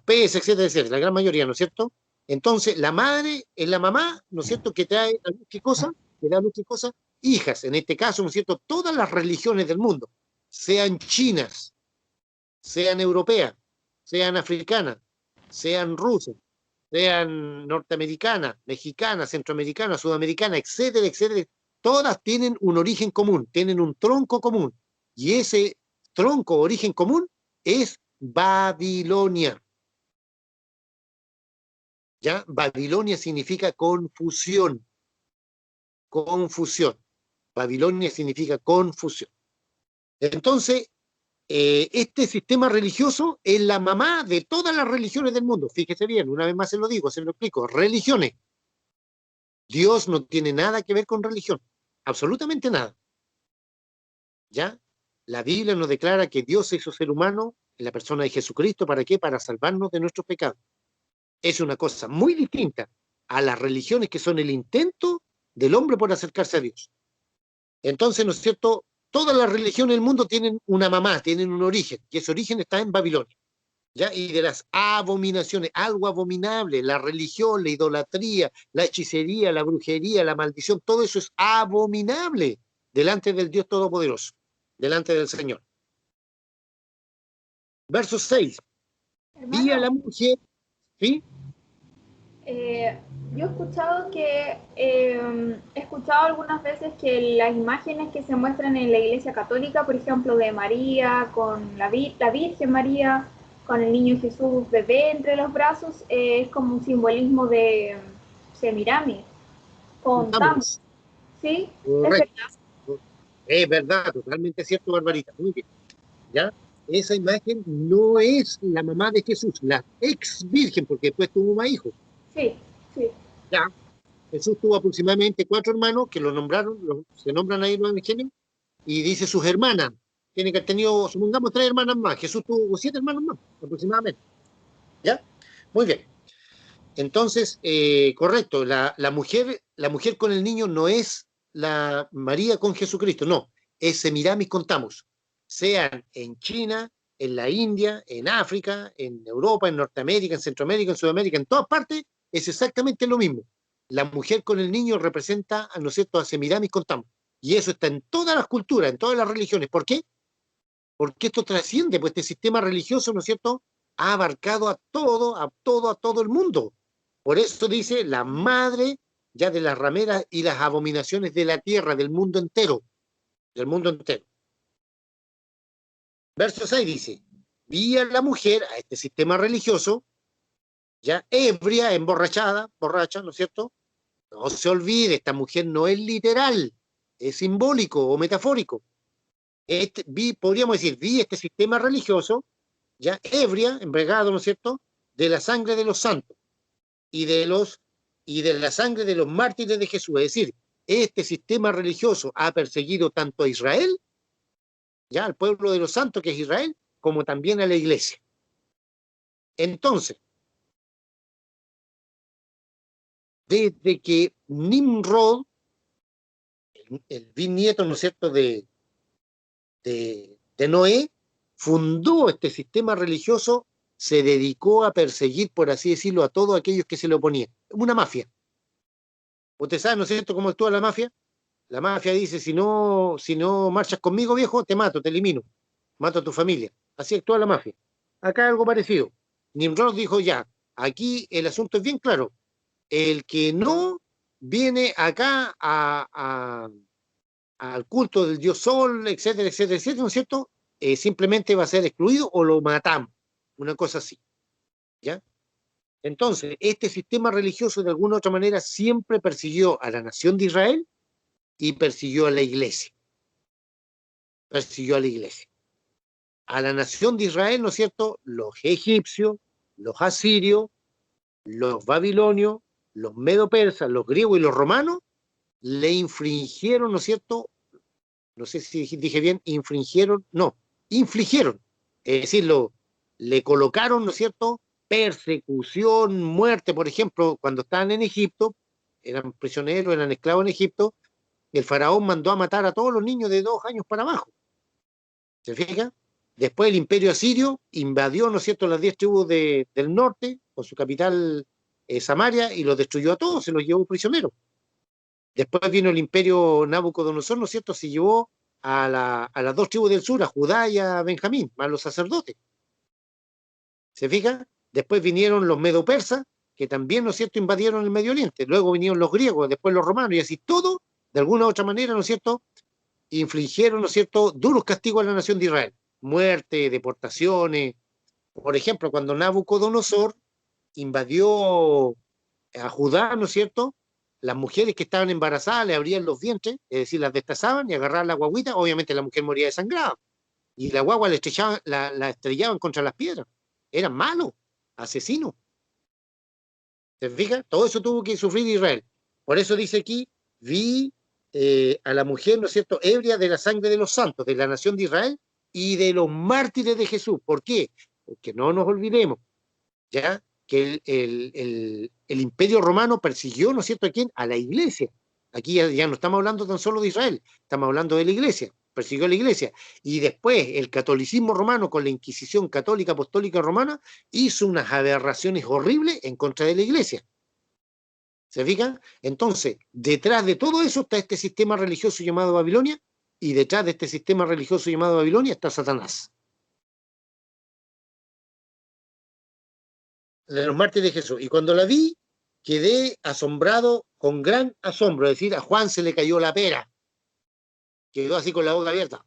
peces, etcétera, etcétera, la gran mayoría, ¿no es cierto? Entonces, la madre es la mamá, ¿no es cierto?, que trae a luz, ¿qué cosa? Que da a luz, ¿qué cosa? Hijas, en este caso, ¿no es cierto?, todas las religiones del mundo, sean chinas, sean europeas, sean africanas, sean rusas, sean norteamericanas, mexicanas, centroamericanas, sudamericanas, etcétera, etcétera, todas tienen un origen común, tienen un tronco común, y ese tronco, origen común, es Babilonia. ¿Ya? Babilonia significa confusión. Confusión. Babilonia significa confusión. Entonces, este sistema religioso es la mamá de todas las religiones del mundo. Fíjese bien, una vez más se lo digo, se lo explico. Religiones. Dios no tiene nada que ver con religión. Absolutamente nada. ¿Ya? La Biblia nos declara que Dios hizo ser humano en la persona de Jesucristo. ¿Para qué? Para salvarnos de nuestros pecados. Es una cosa muy distinta a las religiones que son el intento del hombre por acercarse a Dios. Entonces, ¿no es cierto?, todas las religiones del mundo tienen una mamá, tienen un origen, y ese origen está en Babilonia. ¿Ya? Y de las abominaciones, algo abominable, la religión, la idolatría, la hechicería, la brujería, la maldición, todo eso es abominable delante del Dios Todopoderoso, delante del Señor. Verso 6. Vi a la mujer, ¿sí? Yo he escuchado algunas veces que las imágenes que se muestran en la Iglesia Católica, por ejemplo, de María con la Virgen María, con el niño Jesús bebé entre los brazos, es como un simbolismo de Semiramis, con Tammuz. ¿Sí? Correcto. Es verdad, totalmente cierto, Barbarita. Muy bien. ¿Ya? Esa imagen no es la mamá de Jesús, la ex virgen, porque después tuvo más hijos. Sí, sí. Ya. Jesús tuvo aproximadamente 4 hermanos que lo nombraron, se nombran ahí los evangelios, y dice sus hermanas. Tiene que haber tenido, supongamos, 3 hermanas más. Jesús tuvo 7 hermanos más, aproximadamente. ¿Ya? Muy bien. Entonces, correcto, la mujer con el niño no es la María con Jesucristo, no, es Semiramis con Tammuz, sean en China, en la India, en África, en Europa, en Norteamérica, en Centroamérica, en Sudamérica, en todas partes, es exactamente lo mismo. La mujer con el niño representa, ¿no es cierto?, a Semiramis con Tammuz, y eso está en todas las culturas, en todas las religiones. ¿Por qué? Porque esto trasciende, pues este sistema religioso, ¿no es cierto?, ha abarcado a todo el mundo. Por eso dice la madre ya de las rameras y las abominaciones de la tierra, del mundo entero. Del mundo entero. Verso 6 dice, vi a la mujer, a este sistema religioso, ya ebria, emborrachada, borracha, ¿no es cierto? No se olvide, esta mujer no es literal, es simbólico o metafórico. Podríamos decir, vi este sistema religioso, ya ebria, embriagado, ¿no es cierto?, de la sangre de los santos y de la sangre de los mártires de Jesús. Es decir, este sistema religioso ha perseguido tanto a Israel, ya al pueblo de los santos que es Israel, como también a la iglesia. Entonces, desde que Nimrod, el bisnieto, ¿no es cierto?, de Noé, fundó este sistema religioso, se dedicó a perseguir, por así decirlo, a todos aquellos que se le oponían. Una mafia. Usted sabe, ¿no es cierto?, cómo actúa la mafia. La mafia dice, si no marchas conmigo, viejo, te mato, te elimino, mato a tu familia. Así actúa la mafia. Acá algo parecido. Nimrod dijo, ya, aquí el asunto es bien claro. El que no viene acá al culto del dios Sol, etcétera, etcétera, etcétera, ¿no es cierto?, simplemente va a ser excluido o lo matamos. Una cosa así. ¿Ya? Entonces, este sistema religioso de alguna u otra manera siempre persiguió a la nación de Israel y persiguió a la iglesia. Persiguió a la iglesia. A la nación de Israel, ¿no es cierto?, los egipcios, los asirios, los babilonios, los medo-persas, los griegos y los romanos le infringieron, ¿no es cierto?, no sé si dije bien, infligieron, es decir, le colocaron, ¿no es cierto?, persecución, muerte. Por ejemplo, cuando estaban en Egipto, eran prisioneros, eran esclavos en Egipto, el faraón mandó a matar a todos los niños de 2 años para abajo. ¿Se fija? Después el imperio asirio invadió, ¿no es cierto?, las 10 tribus del norte, con su capital Samaria, y los destruyó a todos, se los llevó prisioneros. Después vino el imperio Nabucodonosor, ¿no es cierto?, se llevó a las 2 tribus del sur, a Judá y a Benjamín, más los sacerdotes. ¿Se fija? Después vinieron los medo-persas, que también, ¿no es cierto?, invadieron el Medio Oriente. Luego vinieron los griegos, después los romanos, y así todo, de alguna u otra manera, ¿no es cierto?, infligieron, ¿no es cierto?, duros castigos a la nación de Israel. Muerte, deportaciones. Por ejemplo, cuando Nabucodonosor invadió a Judá, ¿no es cierto?, las mujeres que estaban embarazadas le abrían los vientres, es decir, las destazaban y agarraban la guaguita, obviamente la mujer moría desangrada. Y la guagua la estrellaban contra las piedras. Eran malos, asesinos. ¿Se fija? Todo eso tuvo que sufrir Israel. Por eso dice aquí, vi a la mujer, ¿no es cierto?, ebria de la sangre de los santos, de la nación de Israel y de los mártires de Jesús. ¿Por qué? Porque no nos olvidemos, ¿ya?, que el imperio romano persiguió, ¿no es cierto?, ¿a quién? A la iglesia. Aquí ya no estamos hablando tan solo de Israel, estamos hablando de la iglesia. Persiguió a la iglesia. Y después el catolicismo romano, con la Inquisición católica apostólica romana, hizo unas aberraciones horribles en contra de la iglesia. ¿Se fijan? Entonces, detrás de todo eso está este sistema religioso llamado Babilonia, y detrás de este sistema religioso llamado Babilonia está Satanás. De los mártires de Jesús. Y cuando la vi, quedé asombrado con gran asombro. Es decir, a Juan se le cayó la pera. Quedó así con la boca abierta.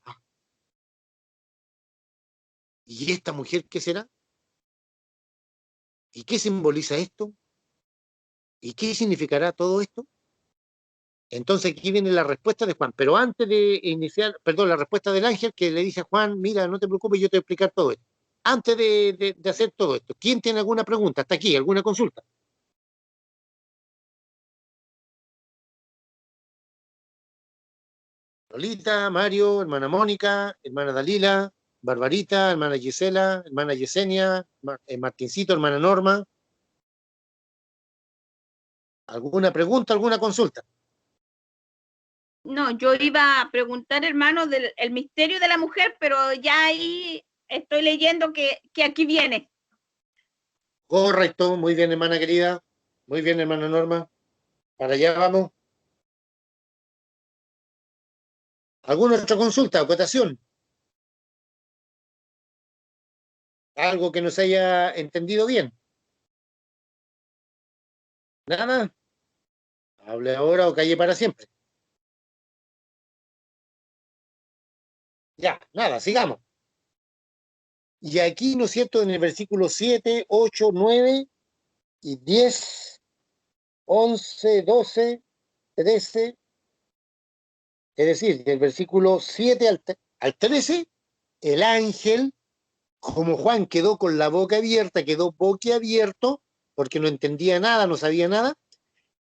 ¿Y esta mujer qué será? ¿Y qué simboliza esto? ¿Y qué significará todo esto? Entonces aquí viene la respuesta de Juan. Pero antes de iniciar, perdón, la respuesta del ángel que le dice a Juan, mira, no te preocupes, yo te voy a explicar todo esto. Antes de hacer todo esto, ¿quién tiene alguna pregunta hasta aquí, alguna consulta? Lolita, Mario, hermana Mónica, hermana Dalila, Barbarita, hermana Gisela, hermana Yesenia, Martincito, hermana Norma. ¿Alguna pregunta, alguna consulta? No, yo iba a preguntar, hermano, del el misterio de la mujer, pero ya ahí estoy leyendo que aquí viene. Correcto, muy bien, hermana querida. Muy bien, hermana Norma. Para allá vamos. ¿Alguna otra consulta o acotación? ¿Algo que no se haya entendido bien? ¿Nada? Hable ahora o calle para siempre. Ya, nada, sigamos. Y aquí, ¿no es cierto?, en el versículo 7, 8, 9 y 10, 11, 12, 13, es decir, del versículo 7 al 13, el ángel, como Juan quedó con la boca abierta, quedó boquiabierto, porque no entendía nada, no sabía nada,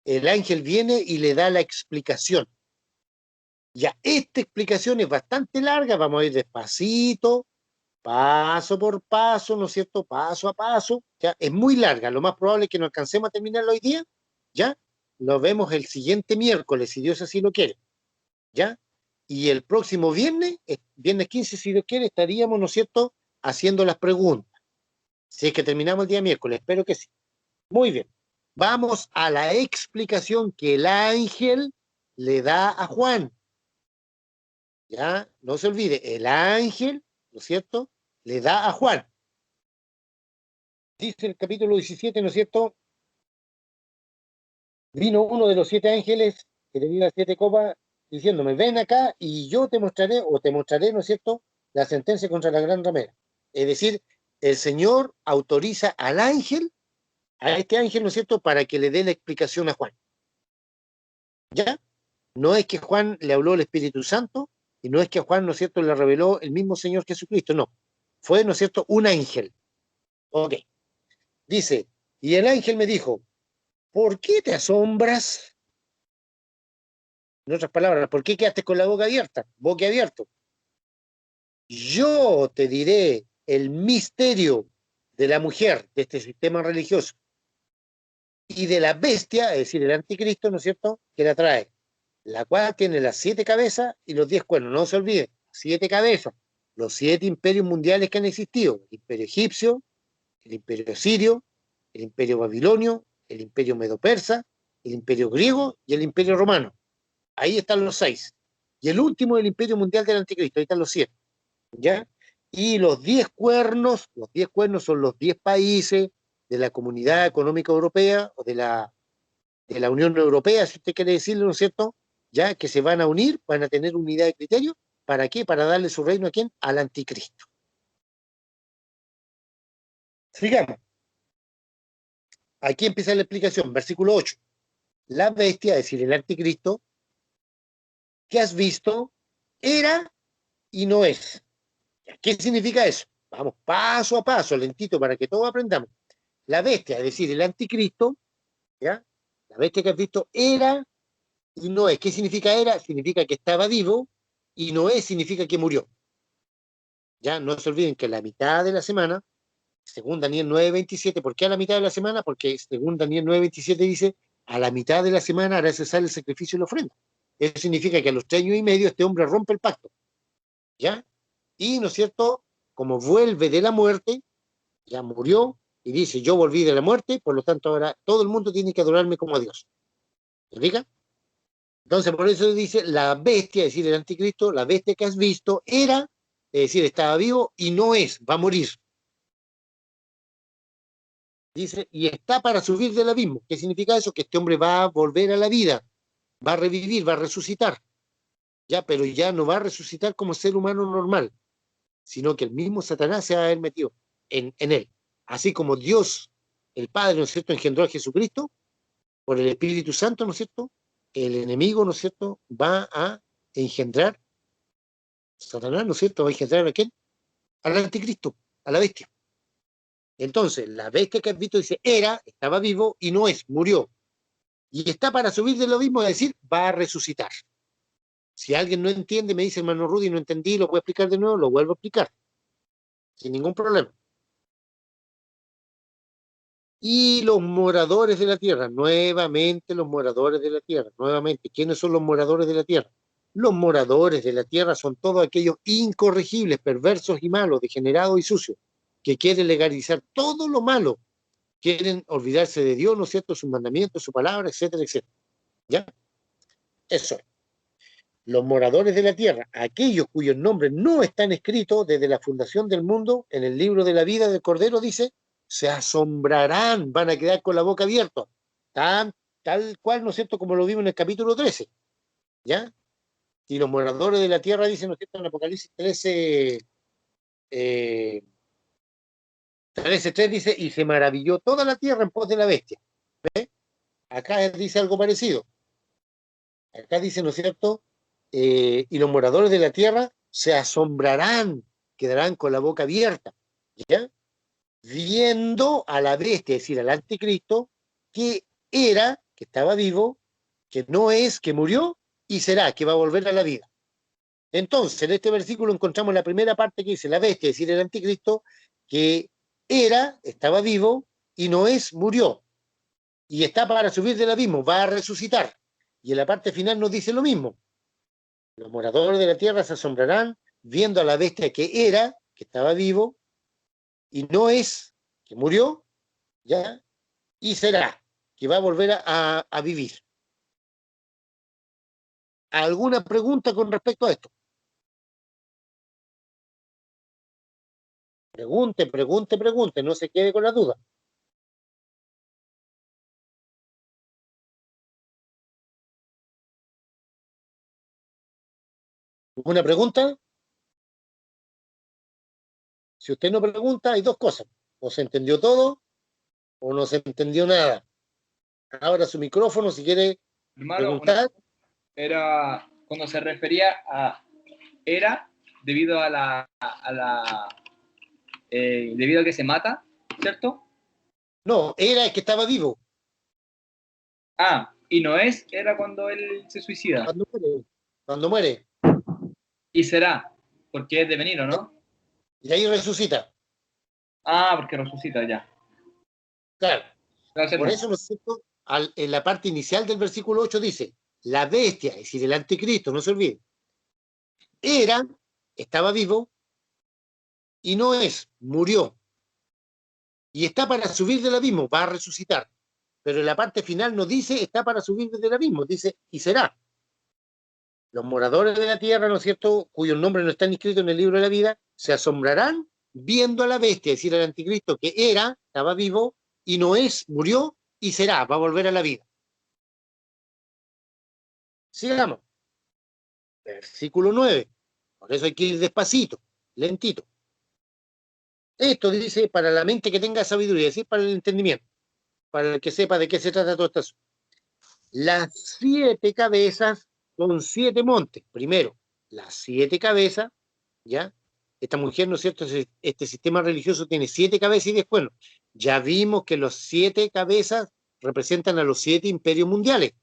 el ángel viene y le da la explicación. Ya, esta explicación es bastante larga, vamos a ir despacito, paso por paso, ¿no es cierto? Paso a paso, ya, es muy larga, lo más probable es que no alcancemos a terminarlo hoy día, ¿ya? Lo vemos el siguiente miércoles, si Dios así lo quiere, ¿ya? Y el próximo viernes, viernes 15, si Dios quiere, estaríamos, ¿no es cierto?, haciendo las preguntas. Si es que terminamos el día miércoles, espero que sí. Muy bien. Vamos a la explicación que el ángel le da a Juan. Ya, no se olvide, el ángel, ¿no es cierto?, le da a Juan. Dice el capítulo 17, ¿no es cierto? Vino uno de los 7 ángeles que tenía las 7 copas diciéndome, ven acá y yo te mostraré, ¿no es cierto?, la sentencia contra la gran ramera. Es decir, el Señor autoriza al ángel, a este ángel, ¿no es cierto?, para que le dé la explicación a Juan. ¿Ya? No es que Juan le habló el Espíritu Santo, y no es que a Juan, ¿no es cierto?, le reveló el mismo Señor Jesucristo, no. Fue, ¿no es cierto?, un ángel. Ok. Dice, y el ángel me dijo, ¿por qué te asombras? En otras palabras, ¿por qué quedaste con la boca abierta? Boca abierto. Yo te diré el misterio de la mujer, de este sistema religioso, y de la bestia, es decir, el anticristo, ¿no es cierto?, que la trae, la cual tiene las 7 cabezas y los 10 cuernos. No se olvide, 7 cabezas, los 7 imperios mundiales que han existido, el imperio egipcio, el imperio sirio, el imperio babilonio, el imperio medo-persa, el imperio griego y el imperio romano. Ahí están los 6. Y el último, el imperio mundial del anticristo, ahí están los 7. ¿Ya? Y los 10 cuernos son los 10 países de la Comunidad Económica Europea o de la Unión Europea, si usted quiere decirlo, ¿no es cierto? Ya que se van a unir, van a tener unidad de criterio. ¿Para qué? Para darle su reino a quién? Al anticristo. Sigamos. Aquí empieza la explicación, versículo 8. La bestia, es decir, el anticristo, que has visto, era y no es. ¿Qué significa eso? Vamos paso a paso, lentito, para que todos aprendamos. La bestia, es decir, el anticristo, ¿ya? La bestia que has visto era y no es. ¿Qué significa era? Significa que estaba vivo, y no es significa que murió. Ya, no se olviden que la mitad de la semana, según Daniel 9:27, ¿por qué a la mitad de la semana? Porque según Daniel 9:27 dice, a la mitad de la semana hará cesar el sacrificio y la ofrenda. Eso significa que a los 3 años y medio este hombre rompe el pacto. ¿Ya? Y, ¿no es cierto?, como vuelve de la muerte, ya murió, y dice, yo volví de la muerte, por lo tanto ahora todo el mundo tiene que adorarme como a Dios. ¿Se explica? Entonces, por eso dice, la bestia, es decir, el anticristo, la bestia que has visto era, es decir, estaba vivo y no es, va a morir. Dice, y está para subir del abismo. ¿Qué significa eso? Que este hombre va a volver a la vida, va a revivir, va a resucitar. Ya, pero ya no va a resucitar como ser humano normal, sino que el mismo Satanás se va a haber metido en él. Así como Dios, el Padre, ¿no es cierto?, engendró a Jesucristo por el Espíritu Santo, ¿no es cierto?, el enemigo, ¿no es cierto?, va a engendrar, Satanás, ¿no es cierto?, va a engendrar a quién? Al anticristo, a la bestia. Entonces, la bestia que has visto dice, era, estaba vivo y no es, murió. Y está para subir de lo mismo, es decir, va a resucitar. Si alguien no entiende, me dice, hermano Rudy, no entendí, lo voy a explicar de nuevo, lo vuelvo a explicar. Sin ningún problema. Y los moradores de la tierra, nuevamente los moradores de la tierra, nuevamente, ¿quiénes son los moradores de la tierra? Los moradores de la tierra son todos aquellos incorregibles, perversos y malos, degenerados y sucios, que quieren legalizar todo lo malo, quieren olvidarse de Dios, ¿no es cierto?, sus mandamientos, su palabra, etcétera, etcétera. ¿Ya? Eso es. Los moradores de la tierra, aquellos cuyos nombres no están escritos desde la fundación del mundo en el libro de la vida del Cordero, dice, se asombrarán, van a quedar con la boca abierta, tal cual, ¿no es cierto?, como lo vimos en el capítulo 13, ¿ya? Y los moradores de la tierra, dicen, ¿no es cierto?, en Apocalipsis 13, 13:3 dice, y se maravilló toda la tierra en pos de la bestia. ¿Ve? Acá dice algo parecido. Acá dice, ¿no es cierto?, y los moradores de la tierra se asombrarán, quedarán con la boca abierta, ¿ya? Viendo a la bestia, es decir, al anticristo, que era, que estaba vivo, que no es, que murió, y será, que va a volver a la vida. Entonces, en este versículo encontramos la primera parte que dice la bestia, es decir, el anticristo, que era, estaba vivo, y no es, murió. Y está para subir del abismo, va a resucitar. Y en la parte final nos dice lo mismo. Los moradores de la tierra se asombrarán viendo a la bestia que era, que estaba vivo, y no es, que murió, ¿ya? Y será, que va a volver a vivir. ¿Alguna pregunta con respecto a esto? Pregunte, no se quede con la duda. ¿Alguna pregunta? Si usted no pregunta, hay dos cosas. O se entendió todo, o no se entendió nada. Abra su micrófono si quiere Hermano, preguntar. era cuando se refería a era debido debido a que se mata, ¿cierto? No, era el que estaba vivo. Ah, y no es, era cuando él se suicida. Cuando muere. Cuando muere. Y será, porque es devenir, ¿o no? Y ahí resucita. Ah, porque resucita ya. Claro. Gracias, Por hermano. eso, ¿no es cierto? En la parte inicial del versículo 8 dice, la bestia, es decir, el anticristo, no se olvide, era, estaba vivo, y no es, murió. Y está para subir del abismo, va a resucitar. Pero en la parte final no dice, está para subir del abismo, dice, y será. Los moradores de la tierra, ¿no es cierto?, cuyos nombres no están inscritos en el libro de la vida, se asombrarán viendo a la bestia, es decir, al anticristo, que era, estaba vivo, y no es, murió, y será, va a volver a la vida. Sigamos. Versículo 9. Por eso hay que ir despacito, lentito. Esto dice para la mente que tenga sabiduría, es decir, para el entendimiento, para el que sepa de qué se trata todo esto. Las 7 cabezas son 7 montes. Primero, las 7 cabezas, ¿ya? Esta mujer, ¿no es cierto? Este sistema religioso tiene 7 cabezas y 10 cuernos. Ya vimos que los 7 cabezas representan a los 7 imperios mundiales.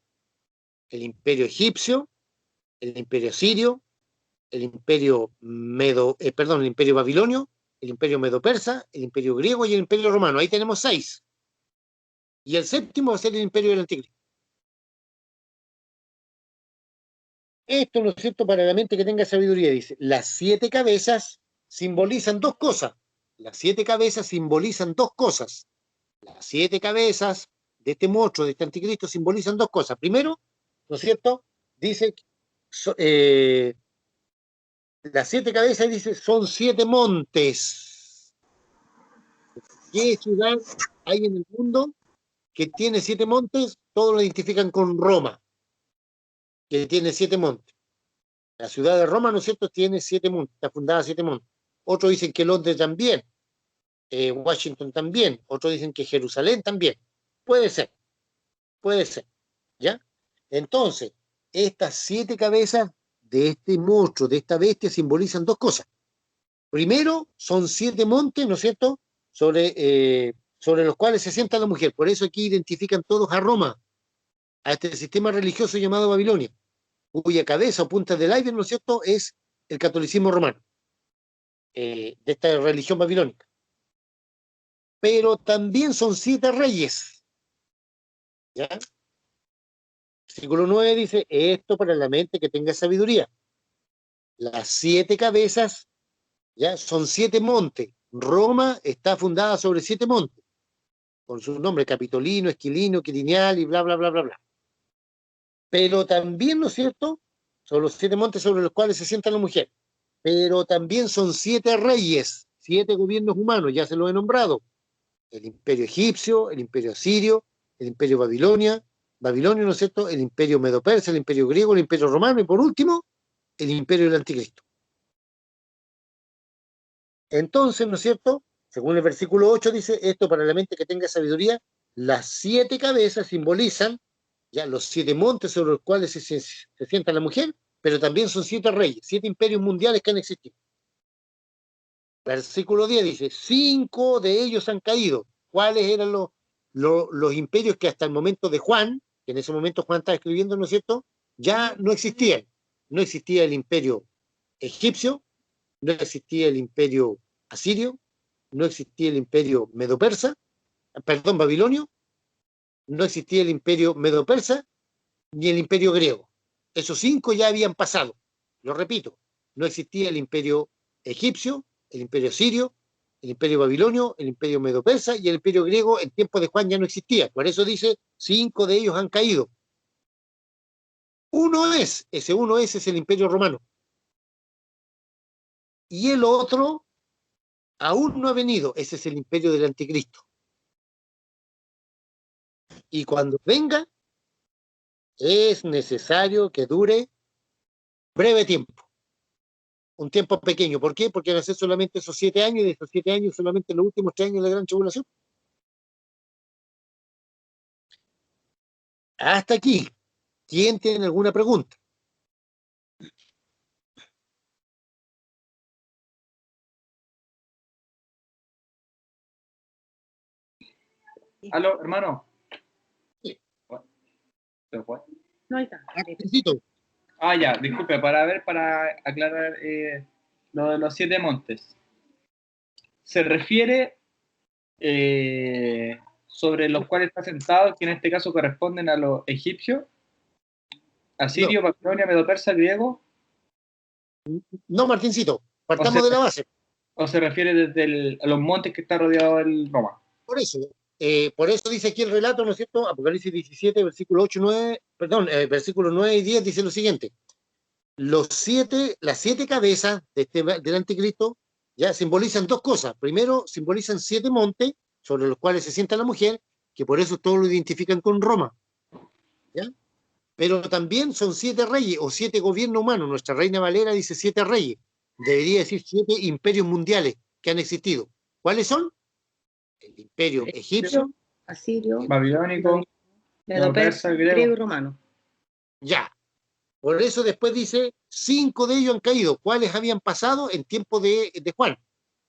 El imperio egipcio, el imperio sirio, el imperio el imperio babilonio, el imperio medo-persa, el imperio griego y el imperio romano. Ahí tenemos 6. Y el séptimo va a ser el imperio del anticristo. Esto, ¿no es cierto?, para la mente que tenga sabiduría, dice, las 7 cabezas simbolizan dos cosas. Las 7 cabezas simbolizan dos cosas. Las 7 cabezas de este monstruo, de este anticristo, simbolizan dos cosas. Primero, ¿no es cierto?, dice, las 7 cabezas, dice, son 7 montes. ¿Qué ciudad hay en el mundo que tiene 7 montes? Todos lo identifican con Roma, que tiene 7 montes. La ciudad de Roma, ¿no es cierto?, tiene 7 montes, está fundada a 7 montes. Otros dicen que Londres también, Washington también, otros dicen que Jerusalén también. Puede ser, ¿ya? Entonces, estas 7 cabezas de este monstruo, de esta bestia, simbolizan 2 cosas. Primero, son 7 montes, ¿no es cierto?, sobre los cuales se sienta la mujer. Por eso aquí identifican todos a Roma, a este sistema religioso llamado Babilonia, cuya cabeza o punta del iceberg, ¿no es cierto?, es el catolicismo romano, de esta religión babilónica. Pero también son 7 reyes, ¿ya? Versículo 9 dice, esto para la mente que tenga sabiduría. Las 7 cabezas, ¿ya?, son 7 montes. Roma está fundada sobre 7 montes, con su nombre, Capitolino, Esquilino, Quirinial y bla, bla, bla, bla, bla. Pero también, ¿no es cierto?, son los 7 montes sobre los cuales se sienta la mujer. Pero también son 7 reyes, 7 gobiernos humanos, ya se lo he nombrado. El imperio egipcio, el imperio asirio, el imperio babilonio, ¿no es cierto?, el imperio medo-persa, el imperio griego, el imperio romano y por último, el imperio del anticristo. Entonces, ¿no es cierto?, según el versículo 8 dice, esto para la mente que tenga sabiduría, las 7 cabezas simbolizan ya los 7 montes sobre los cuales se sienta la mujer, pero también son 7 reyes, 7 imperios mundiales que han existido. Versículo 10 dice, 5 de ellos han caído. ¿Cuáles eran los imperios que hasta el momento de Juan, que en ese momento Juan estaba escribiendo, ¿no es cierto?, ya no existían? No existía el imperio egipcio, no existía el imperio asirio, no existía el imperio medo-persa, perdón, babilonio, no existía el imperio medo-persa, ni el imperio griego. Esos 5 ya habían pasado. Lo repito, no existía el imperio egipcio, el imperio sirio, el imperio babilonio, el imperio medo-persa y el imperio griego en tiempo de Juan ya no existía. Por eso dice, 5 de ellos han caído. Ese uno es el imperio romano. Y el otro aún no ha venido, ese es el imperio del anticristo. Y cuando venga, es necesario que dure breve tiempo. Un tiempo pequeño. ¿Por qué? Porque van a ser solamente esos 7 años y de esos 7 años solamente los últimos 3 años de la gran tribulación. Hasta aquí. ¿Quién tiene alguna pregunta? Aló, hermano. Sí. ¿Se fue? No, ahí está. Necesito. Ah, ya, disculpe, para aclarar lo de los 7 montes. Se refiere sobre los cuales está sentado, que en este caso corresponden a los egipcios, asirio, babilonia, medo-persa, griego. No, Martincito, partamos de la base. ¿O se refiere desde a los montes que está rodeado el Roma? Por eso dice aquí el relato, ¿no es cierto? Apocalipsis 17, versículo 8, 9, perdón, versículos 9 y 10 dice lo siguiente. Las 7 cabezas del anticristo ya simbolizan 2 cosas. Primero, simbolizan 7 montes sobre los cuales se sienta la mujer, que por eso todos lo identifican con Roma. ¿Ya? Pero también son 7 reyes o 7 gobiernos humanos. Nuestra Reina Valera dice 7 reyes. Debería decir 7 imperios mundiales que han existido. ¿Cuáles son? El imperio egipcio, asirio, babilónico, medo-persa, griego y romano. Ya. Por eso después dice, 5 de ellos han caído. ¿Cuáles habían pasado en tiempo de Juan?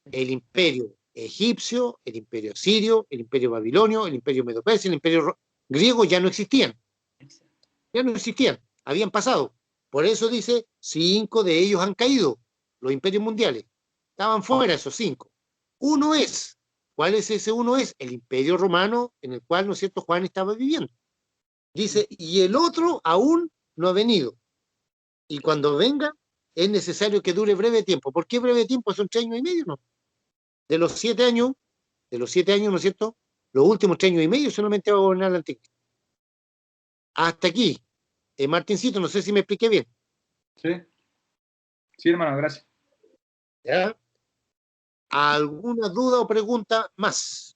El imperio egipcio, el imperio sirio, el imperio babilonio, el imperio medo-persa, el imperio griego ya no existían. Ya no existían, habían pasado. Por eso dice, 5 de ellos han caído, los imperios mundiales. Estaban fuera esos 5. Uno es, ¿cuál es ese uno? Es el imperio romano en el cual, ¿no es cierto?, Juan estaba viviendo. Dice, y el otro aún no ha venido. Y cuando venga, es necesario que dure breve tiempo. ¿Por qué breve tiempo? Son 3 años y medio, ¿no? De los 7 años, ¿no es cierto?, los últimos 3 años y medio solamente va a gobernar el anticristo. Hasta aquí. Martincito, no sé si me expliqué bien. Sí. Sí, hermano, gracias. ¿Ya? ¿Alguna duda o pregunta más?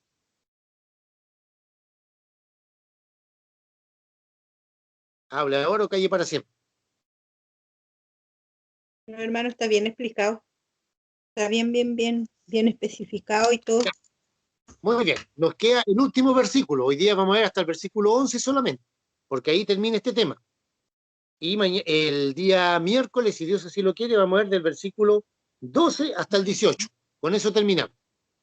Hable ahora o calle para siempre. No, hermano, está bien explicado. Está bien especificado y todo. Muy bien, nos queda el último versículo. Hoy día vamos a ver hasta el versículo 11 solamente, porque ahí termina este tema. Y el día miércoles, si Dios así lo quiere, vamos a ver del versículo 12 hasta el 18. Con eso terminamos.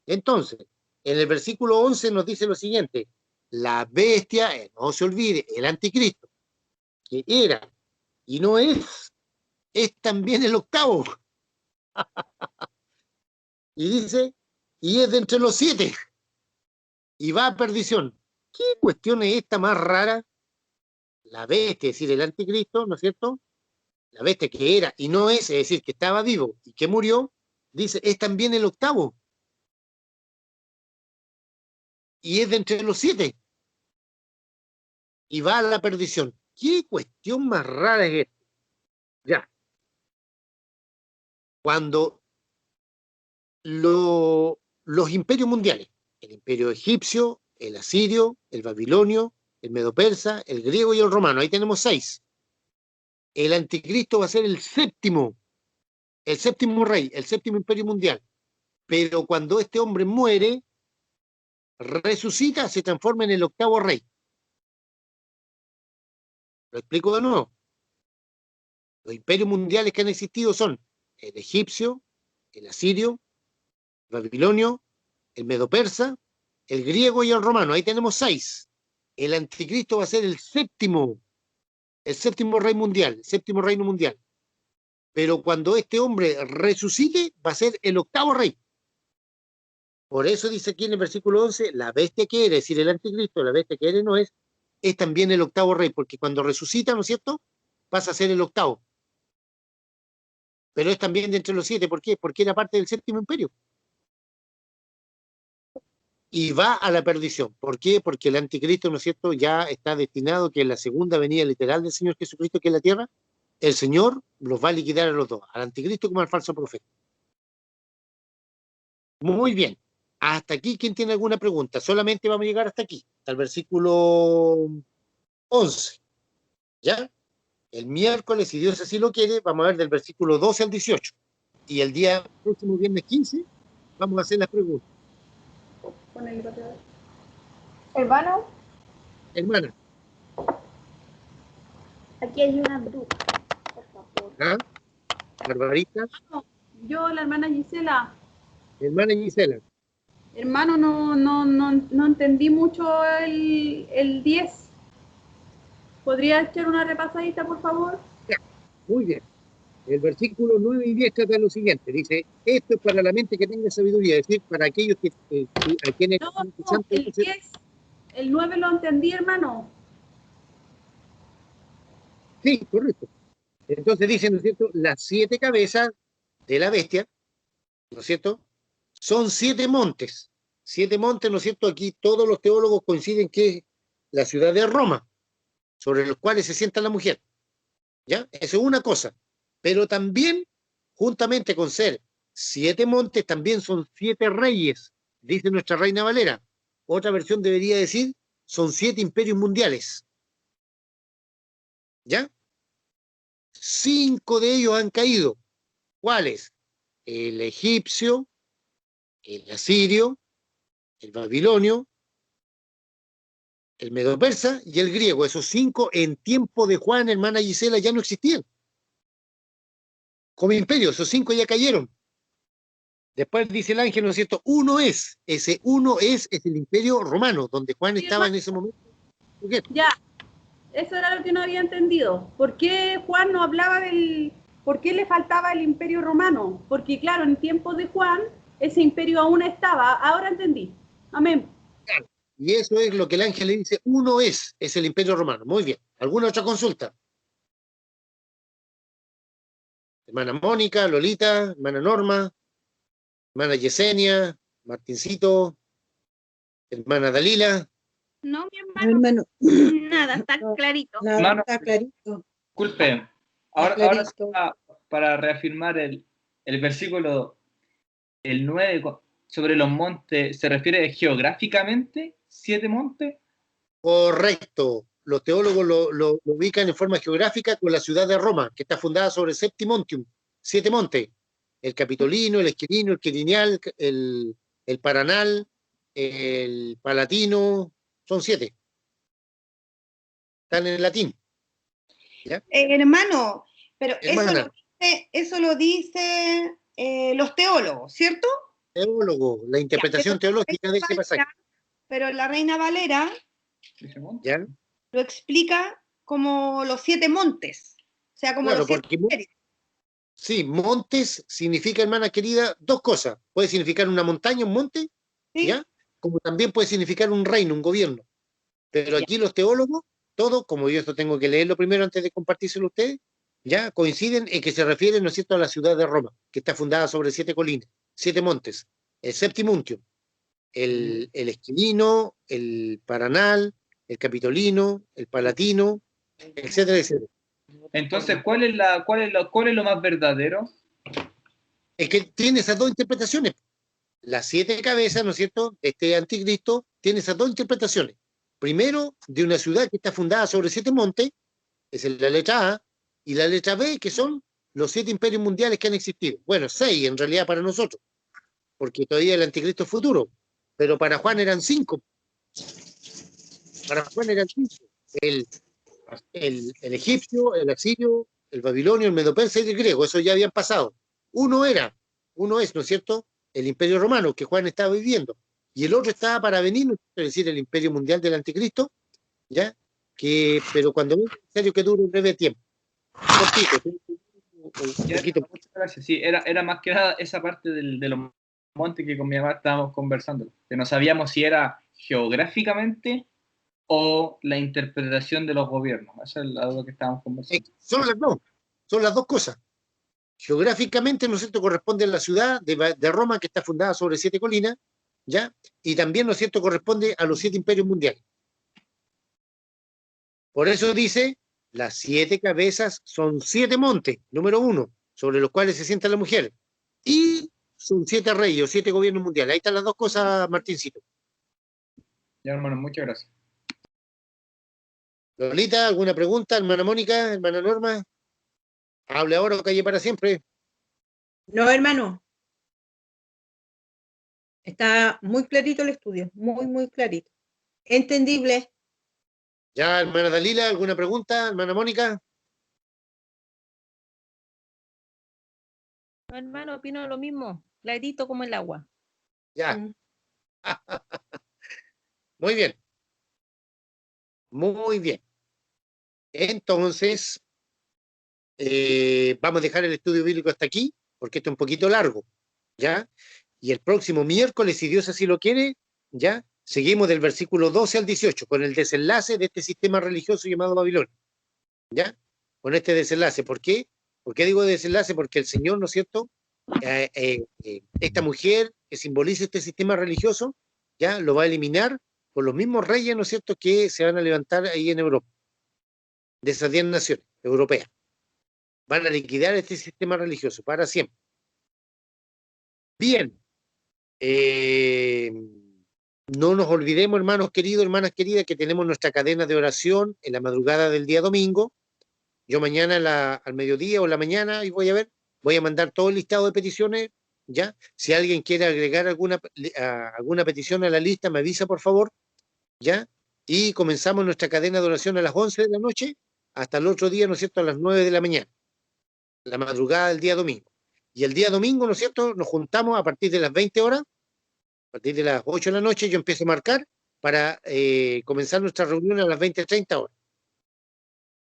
Entonces, en el versículo 11 nos dice lo siguiente: la bestia, no se olvide, el anticristo, que era y no es también el octavo. Y dice, y es de entre los 7, y va a perdición. ¿Qué cuestión es esta más rara? La bestia, es decir, el anticristo, ¿no es cierto? La bestia que era y no es decir, que estaba vivo y que murió, dice, es también el octavo. Y es de entre los 7. Y va a la perdición. ¿Qué cuestión más rara es esta? Ya. Cuando los imperios mundiales, el imperio egipcio, el asirio, el babilonio, el medo-persa, el griego y el romano, ahí tenemos 6. El anticristo va a ser el séptimo rey, el séptimo imperio mundial. Pero cuando este hombre muere, resucita, se transforma en el octavo rey. Lo explico de nuevo. Los imperios mundiales que han existido son el egipcio, el asirio, el babilonio, el medo-persa, el griego y el romano. Ahí tenemos 6. El anticristo va a ser el séptimo rey mundial, el séptimo reino mundial. Pero cuando este hombre resucite, va a ser el octavo rey. Por eso dice aquí en el versículo 11, la bestia que era, es decir, el anticristo, la bestia que era no es también el octavo rey, porque cuando resucita, ¿no es cierto?, pasa a ser el octavo. Pero es también de entre los 7, ¿por qué? Porque era parte del séptimo imperio. Y va a la perdición. ¿Por qué? Porque el anticristo, ¿no es cierto?, ya está destinado que en la segunda venida literal del Señor Jesucristo, que es la tierra, el Señor los va a liquidar a los dos, al anticristo como al falso profeta. Muy bien. Hasta aquí, ¿quién tiene alguna pregunta? Solamente vamos a llegar hasta aquí, hasta el versículo 11. ¿Ya? El miércoles, si Dios así lo quiere, vamos a ver del versículo 12 al 18. Y el día próximo, viernes 15, vamos a hacer las preguntas. Hermano, Hermana, aquí hay una bruja, por favor. ¿ah? Barbarita, Yo, la hermana Gisela, hermana Gisela. hermano, no entendí mucho el 10. ¿Podría echar una repasadita, por favor? Muy bien. El versículo 9 y 10 trata lo siguiente. Dice, esto es para la mente que tenga sabiduría, es decir, para aquellos a quienes... No, el 10, el 9 lo entendí, hermano. Sí, correcto. Entonces dice, ¿no es cierto?, las 7 cabezas de la bestia, ¿no es cierto?, son 7 montes. 7 montes, ¿no es cierto? Aquí todos los teólogos coinciden que es la ciudad de Roma, sobre los cuales se sienta la mujer. ¿Ya? Eso es una cosa. Pero también, juntamente con ser 7 montes, también son 7 reyes, dice nuestra Reina Valera. Otra versión debería decir, son 7 imperios mundiales. ¿Ya? 5 de ellos han caído. ¿Cuáles? El egipcio, el asirio, el babilonio, el medo-persa y el griego. Esos 5 en tiempo de Juan, hermana Gisela, ya no existían. Como imperio, esos 5 ya cayeron. Después dice el ángel, ¿no es cierto? Ese uno es el imperio romano, donde Juan estaba en ese momento. Ya, eso era lo que no había entendido. ¿Por qué Juan no hablaba por qué le faltaba el imperio romano? Porque claro, en tiempos de Juan, ese imperio aún estaba. Ahora entendí. Amén. Claro. Y eso es lo que el ángel le dice, es el imperio romano. Muy bien. ¿Alguna otra consulta? Hermana Mónica, Lolita, hermana Norma, hermana Yesenia, Martincito, hermana Dalila. No, mi No, hermano, hermano, nada, está no, clarito. nada, Hermano, está clarito. disculpe. Ahora sí, clarito. para reafirmar el versículo, el 9, sobre los montes, ¿se refiere geográficamente 7 montes? Correcto. Los teólogos lo ubican en forma geográfica con la ciudad de Roma, que está fundada sobre Septimontium, 7 montes. El Capitolino, el Esquilino, el Quirinial, el Paranal, el Palatino, son 7. Están en latín. ¿Ya? Hermano, pero Hermana, eso lo dice los teólogos, ¿cierto? teólogo, la interpretación teológica de ese pasaje. Pero la Reina Valera ¿Ya? lo explica como los 7 montes, o sea, como Claro, los 7 porque imperios. sí, montes significa, hermana querida, 2 cosas. Puede significar una montaña, un monte, ¿Sí? ¿ya? Como también puede significar un reino, un gobierno. Pero aquí los teólogos, todos, como yo esto tengo que leerlo primero antes de compartírselo a ustedes, ya coinciden en que se refiere, ¿no es cierto?, a la ciudad de Roma, que está fundada sobre 7 colinas, 7 montes. El Septimuntium, el Esquilino, el Paranal, el Capitolino, el Palatino, etcétera, etcétera. Entonces, ¿cuál es lo más verdadero? Es que tiene esas 2 interpretaciones. Las 7 cabezas, ¿no es cierto?, de este anticristo, tiene esas 2 interpretaciones. Primero, de una ciudad que está fundada sobre 7 montes, esa es la letra A, y la letra B, que son los 7 imperios mundiales que han existido. Bueno, 6 en realidad para nosotros, porque todavía el anticristo es futuro, pero para Juan eran 5. Para Juan eran 5. El egipcio, el asirio, el babilonio, el medo-persa y el griego, eso ya habían pasado. Uno es, ¿no es cierto?, el imperio romano que Juan estaba viviendo, y el otro estaba para venir, es decir, el imperio mundial del anticristo, ¿ya? Pero cuando es necesario que dure un breve tiempo. Cortito, un poquito. Muchas gracias. Sí, era más que nada esa parte de los montes que con mi mamá estábamos conversando, que no sabíamos si era geográficamente o la interpretación de los gobiernos. Esa es la duda que estábamos conversando. Son las dos cosas. Geográficamente, ¿no es cierto?, corresponde a la ciudad de Roma, que está fundada sobre 7 colinas, ¿ya? Y también, ¿no es cierto?, corresponde a los 7 imperios mundiales. Por eso dice, las 7 cabezas son 7 montes, número 1, sobre los cuales se sienta la mujer. Y son 7 reyes, 7 gobiernos mundiales. Ahí están las 2 cosas, Martincito. Ya, hermano, muchas gracias. Lolita, ¿alguna pregunta? Hermana Mónica, hermana Norma. Hable ahora o calle para siempre. No, hermano. Está muy clarito el estudio, muy, muy clarito. Entendible. Ya, hermana Dalila, ¿alguna pregunta? Hermana Mónica. No, hermano, opino lo mismo, clarito como el agua. Ya. Mm. Muy bien. Muy bien. Entonces, vamos a dejar el estudio bíblico hasta aquí, porque esto es un poquito largo, ¿ya? Y el próximo miércoles, si Dios así lo quiere, ¿ya? Seguimos del versículo 12 al 18, con el desenlace de este sistema religioso llamado Babilonia, ¿ya? Con este desenlace. ¿Por qué? ¿Por qué digo desenlace? Porque el Señor, ¿no es cierto?, esta mujer que simboliza este sistema religioso, ¿ya?, lo va a eliminar por los mismos reyes, ¿no es cierto?, que se van a levantar ahí en Europa, de esas 10 naciones europeas. Van a liquidar este sistema religioso para siempre. Bien. No nos olvidemos, hermanos queridos, hermanas queridas, que tenemos nuestra cadena de oración en la madrugada del día domingo. Yo mañana al mediodía o en la mañana, y voy a mandar todo el listado de peticiones, ¿ya? Si alguien quiere agregar alguna petición a la lista, me avisa, por favor, ¿ya? Y comenzamos nuestra cadena de oración a las 11 de la noche hasta el otro día, ¿no es cierto?, a las 9 de la mañana, la madrugada del día domingo. Y el día domingo, ¿no es cierto?, nos juntamos a partir de las 20 horas, a partir de las 8 de la noche, yo empiezo a marcar para comenzar nuestra reunión a las 20:30 horas.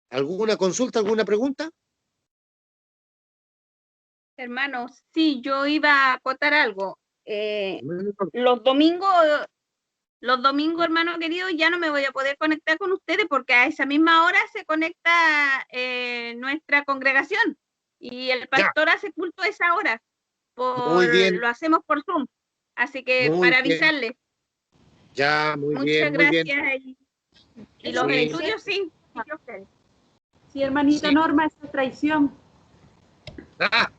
¿Alguna consulta, alguna pregunta? Hermanos, sí, yo iba a acotar algo. Los domingos, hermano querido, ya no me voy a poder conectar con ustedes porque a esa misma hora se conecta nuestra congregación y el pastor hace culto a esa hora. Muy bien. Lo hacemos por Zoom. Así que Muy para bien. avisarles. Ya, muy Muchas bien, muy bien. gracias. Y los Sí. estudios, sí. Sí, hermanita Sí. Norma, esa es traición. Ah,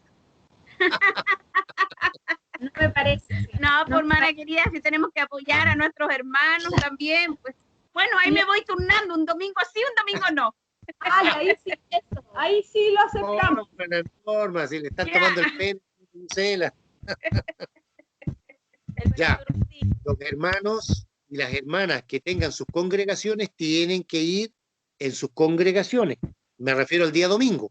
No me parece. No, por hermana querida, si tenemos que apoyar a nuestros hermanos también, pues. Bueno, ahí me voy turnando, un domingo sí, un domingo no. Ay, ahí sí lo aceptamos. Norma, Norma, si le están Ya. tomando el pelo, Gisela. Ya, los hermanos y las hermanas que tengan sus congregaciones tienen que ir en sus congregaciones. Me refiero al día domingo,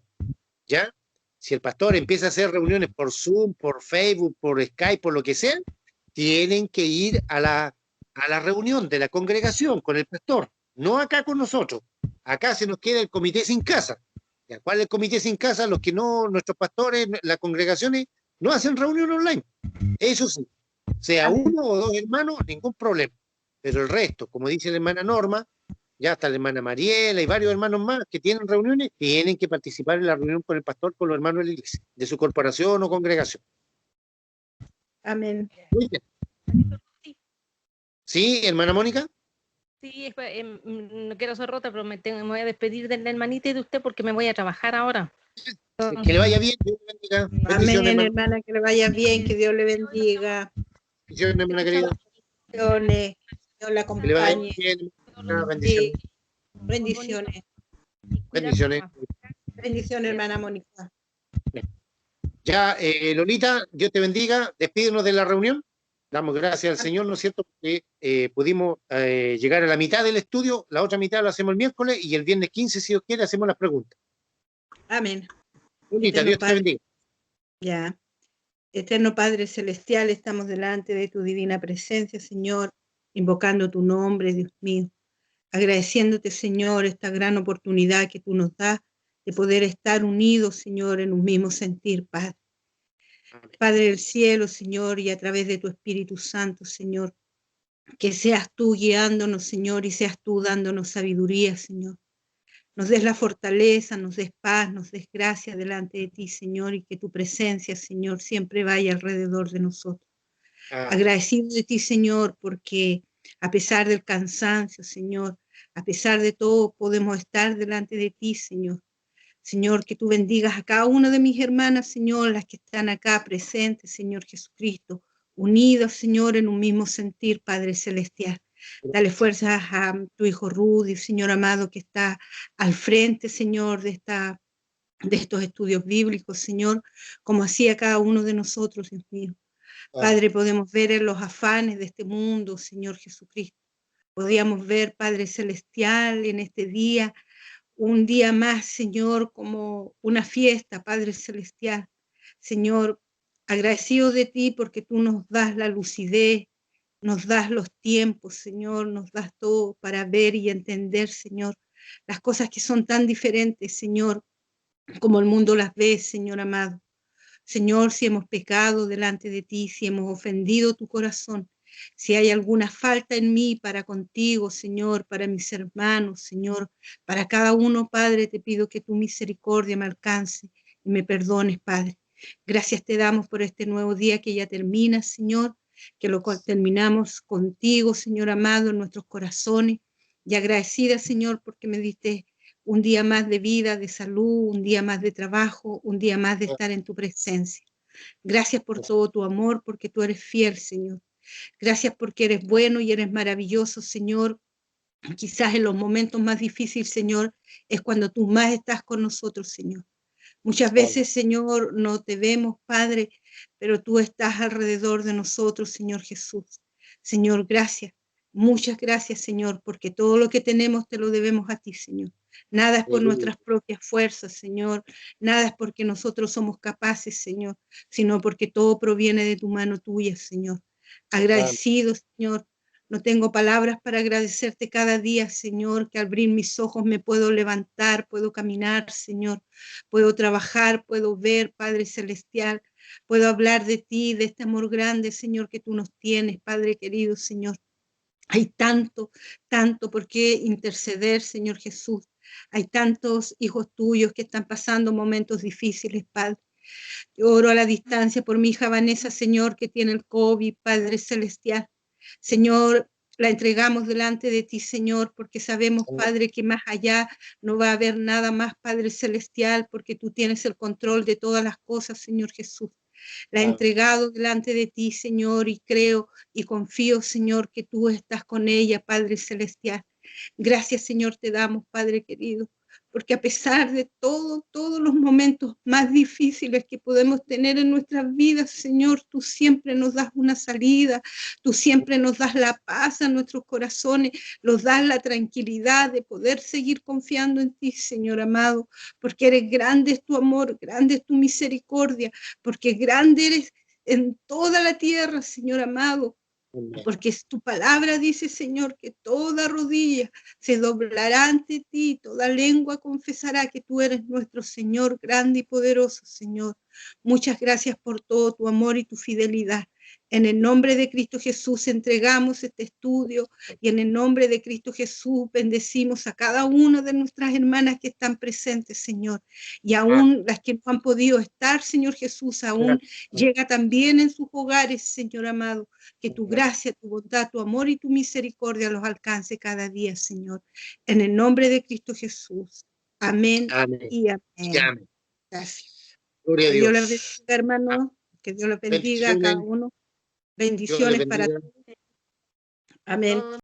¿ya? Si el pastor empieza a hacer reuniones por Zoom, por Facebook, por Skype, por lo que sea, tienen que ir a la reunión de la congregación con el pastor, no acá con nosotros. Acá se nos queda el comité sin casa. ¿Ya? ¿Cuál es el comité sin casa? Los que no, nuestros pastores, las congregaciones, no hacen reunión online. Eso sí, sea uno o dos hermanos, ningún problema. Pero el resto, como dice la hermana Norma, ya está la hermana Mariela y varios hermanos más que tienen reuniones, tienen que participar en la reunión con el pastor, con los hermanos de la iglesia, de su corporación o congregación. Amén. Muy bien. ¿Sí, hermana Mónica? Sí, no quiero ser rota, pero me voy a despedir de la hermanita y de usted porque me voy a trabajar ahora. Que le vaya bien, Dios le bendiga. Bendiciones, Amén, hermana. hermana, que le vaya bien, que Dios le bendiga. Bendiciones, hermana querida. Bendiciones, Dios la Que le vaya acompañe. bien. Sí, Bendiciones. bendiciones. Bendiciones. Bendiciones, hermana Mónica. Ya, Lolita, Dios te bendiga. Despídenos de la reunión. Damos gracias al Señor, ¿no es cierto? Porque pudimos llegar a la mitad del estudio, la otra mitad lo hacemos el miércoles y el viernes 15, si Dios quiere, hacemos las preguntas. Amén. Lolita, Eterno Dios te Padre, bendiga. ya. Eterno Padre Celestial, estamos delante de tu divina presencia, Señor, invocando tu nombre, Dios mío. Agradeciéndote, Señor, esta gran oportunidad que tú nos das de poder estar unidos, Señor, en un mismo sentir, Padre. Amén. Padre del cielo, Señor, y a través de tu Espíritu Santo, Señor, que seas tú guiándonos, Señor, y seas tú dándonos sabiduría, Señor. Nos des la fortaleza, nos des paz, nos des gracia delante de ti, Señor, y que tu presencia, Señor, siempre vaya alrededor de nosotros. Agradecido de ti, Señor, porque a pesar del cansancio, Señor, a pesar de todo, podemos estar delante de ti, Señor. Señor, que tú bendigas a cada una de mis hermanas, Señor, las que están acá presentes, Señor Jesucristo, unidas, Señor, en un mismo sentir, Padre Celestial. Dale fuerzas a tu hijo Rudy, Señor amado, que está al frente, Señor, de estos estudios bíblicos, Señor, como hacía cada uno de nosotros, Dios mío. Padre, podemos ver en los afanes de este mundo, Señor Jesucristo. Podíamos ver, Padre Celestial, en este día, un día más, Señor, como una fiesta, Padre Celestial. Señor, agradecido de ti porque tú nos das la lucidez, nos das los tiempos, Señor, nos das todo para ver y entender, Señor, las cosas que son tan diferentes, Señor, como el mundo las ve, Señor amado. Señor, si hemos pecado delante de ti, si hemos ofendido tu corazón, si hay alguna falta en mí para contigo, Señor, para mis hermanos, Señor, para cada uno, Padre, te pido que tu misericordia me alcance y me perdones, Padre. Gracias te damos por este nuevo día que ya termina, Señor, que lo terminamos contigo, Señor amado, en nuestros corazones. Y agradecida, Señor, porque me diste un día más de vida, de salud, un día más de trabajo, un día más de estar en tu presencia. Gracias por todo tu amor, porque tú eres fiel, Señor. Gracias porque eres bueno y eres maravilloso, Señor. Quizás en los momentos más difíciles, Señor, es cuando tú más estás con nosotros, Señor. Muchas veces, Señor, no te vemos, Padre, pero tú estás alrededor de nosotros, Señor Jesús. Señor, gracias. Muchas gracias, Señor, porque todo lo que tenemos te lo debemos a ti, Señor. Nada es por nuestras propias fuerzas, Señor. Nada es porque nosotros somos capaces, Señor, sino porque todo proviene de tu mano tuya, Señor. Agradecido, Señor. No tengo palabras para agradecerte cada día, Señor, que al abrir mis ojos me puedo levantar, puedo caminar, Señor. Puedo trabajar, puedo ver, Padre Celestial. Puedo hablar de ti, de este amor grande, Señor, que tú nos tienes, Padre querido, Señor. Hay tanto, tanto por qué interceder, Señor Jesús. Hay tantos hijos tuyos que están pasando momentos difíciles, Padre. Yo oro a la distancia por mi hija Vanessa, Señor, que tiene el COVID, Padre Celestial. Señor, La entregamos delante de ti, Señor, porque sabemos, Padre, que más allá no va a haber nada más, Padre Celestial, porque tú tienes el control de todas las cosas, Señor Jesús. La he entregado delante de ti, Señor, y creo y confío, Señor, que tú estás con ella, Padre Celestial. Gracias, Señor, te damos, Padre querido, porque a pesar de todos los momentos más difíciles que podemos tener en nuestras vidas, Señor, tú siempre nos das una salida, tú siempre nos das la paz a nuestros corazones, nos das la tranquilidad de poder seguir confiando en ti, Señor amado, porque eres grande es tu amor, grande es tu misericordia, porque grande eres en toda la tierra, Señor amado. Porque tu palabra dice, Señor, que toda rodilla se doblará ante ti, toda lengua confesará que tú eres nuestro Señor, grande y poderoso, Señor. Muchas gracias por todo tu amor y tu fidelidad. En el nombre de Cristo Jesús entregamos este estudio y en el nombre de Cristo Jesús bendecimos a cada una de nuestras hermanas que están presentes, Señor. Y aún las que no han podido estar, Señor Jesús, aún llega también en sus hogares, Señor amado. Que tu gracia, tu bondad, tu amor y tu misericordia los alcance cada día, Señor. En el nombre de Cristo Jesús. Amén, Amén. y amén. Y amén. Gracias. Gloria a Que Dios les Dios. bendiga, hermanos. Que Dios les bendiga a cada uno. Dios les Bendiciones para bendiga. todos. Amén.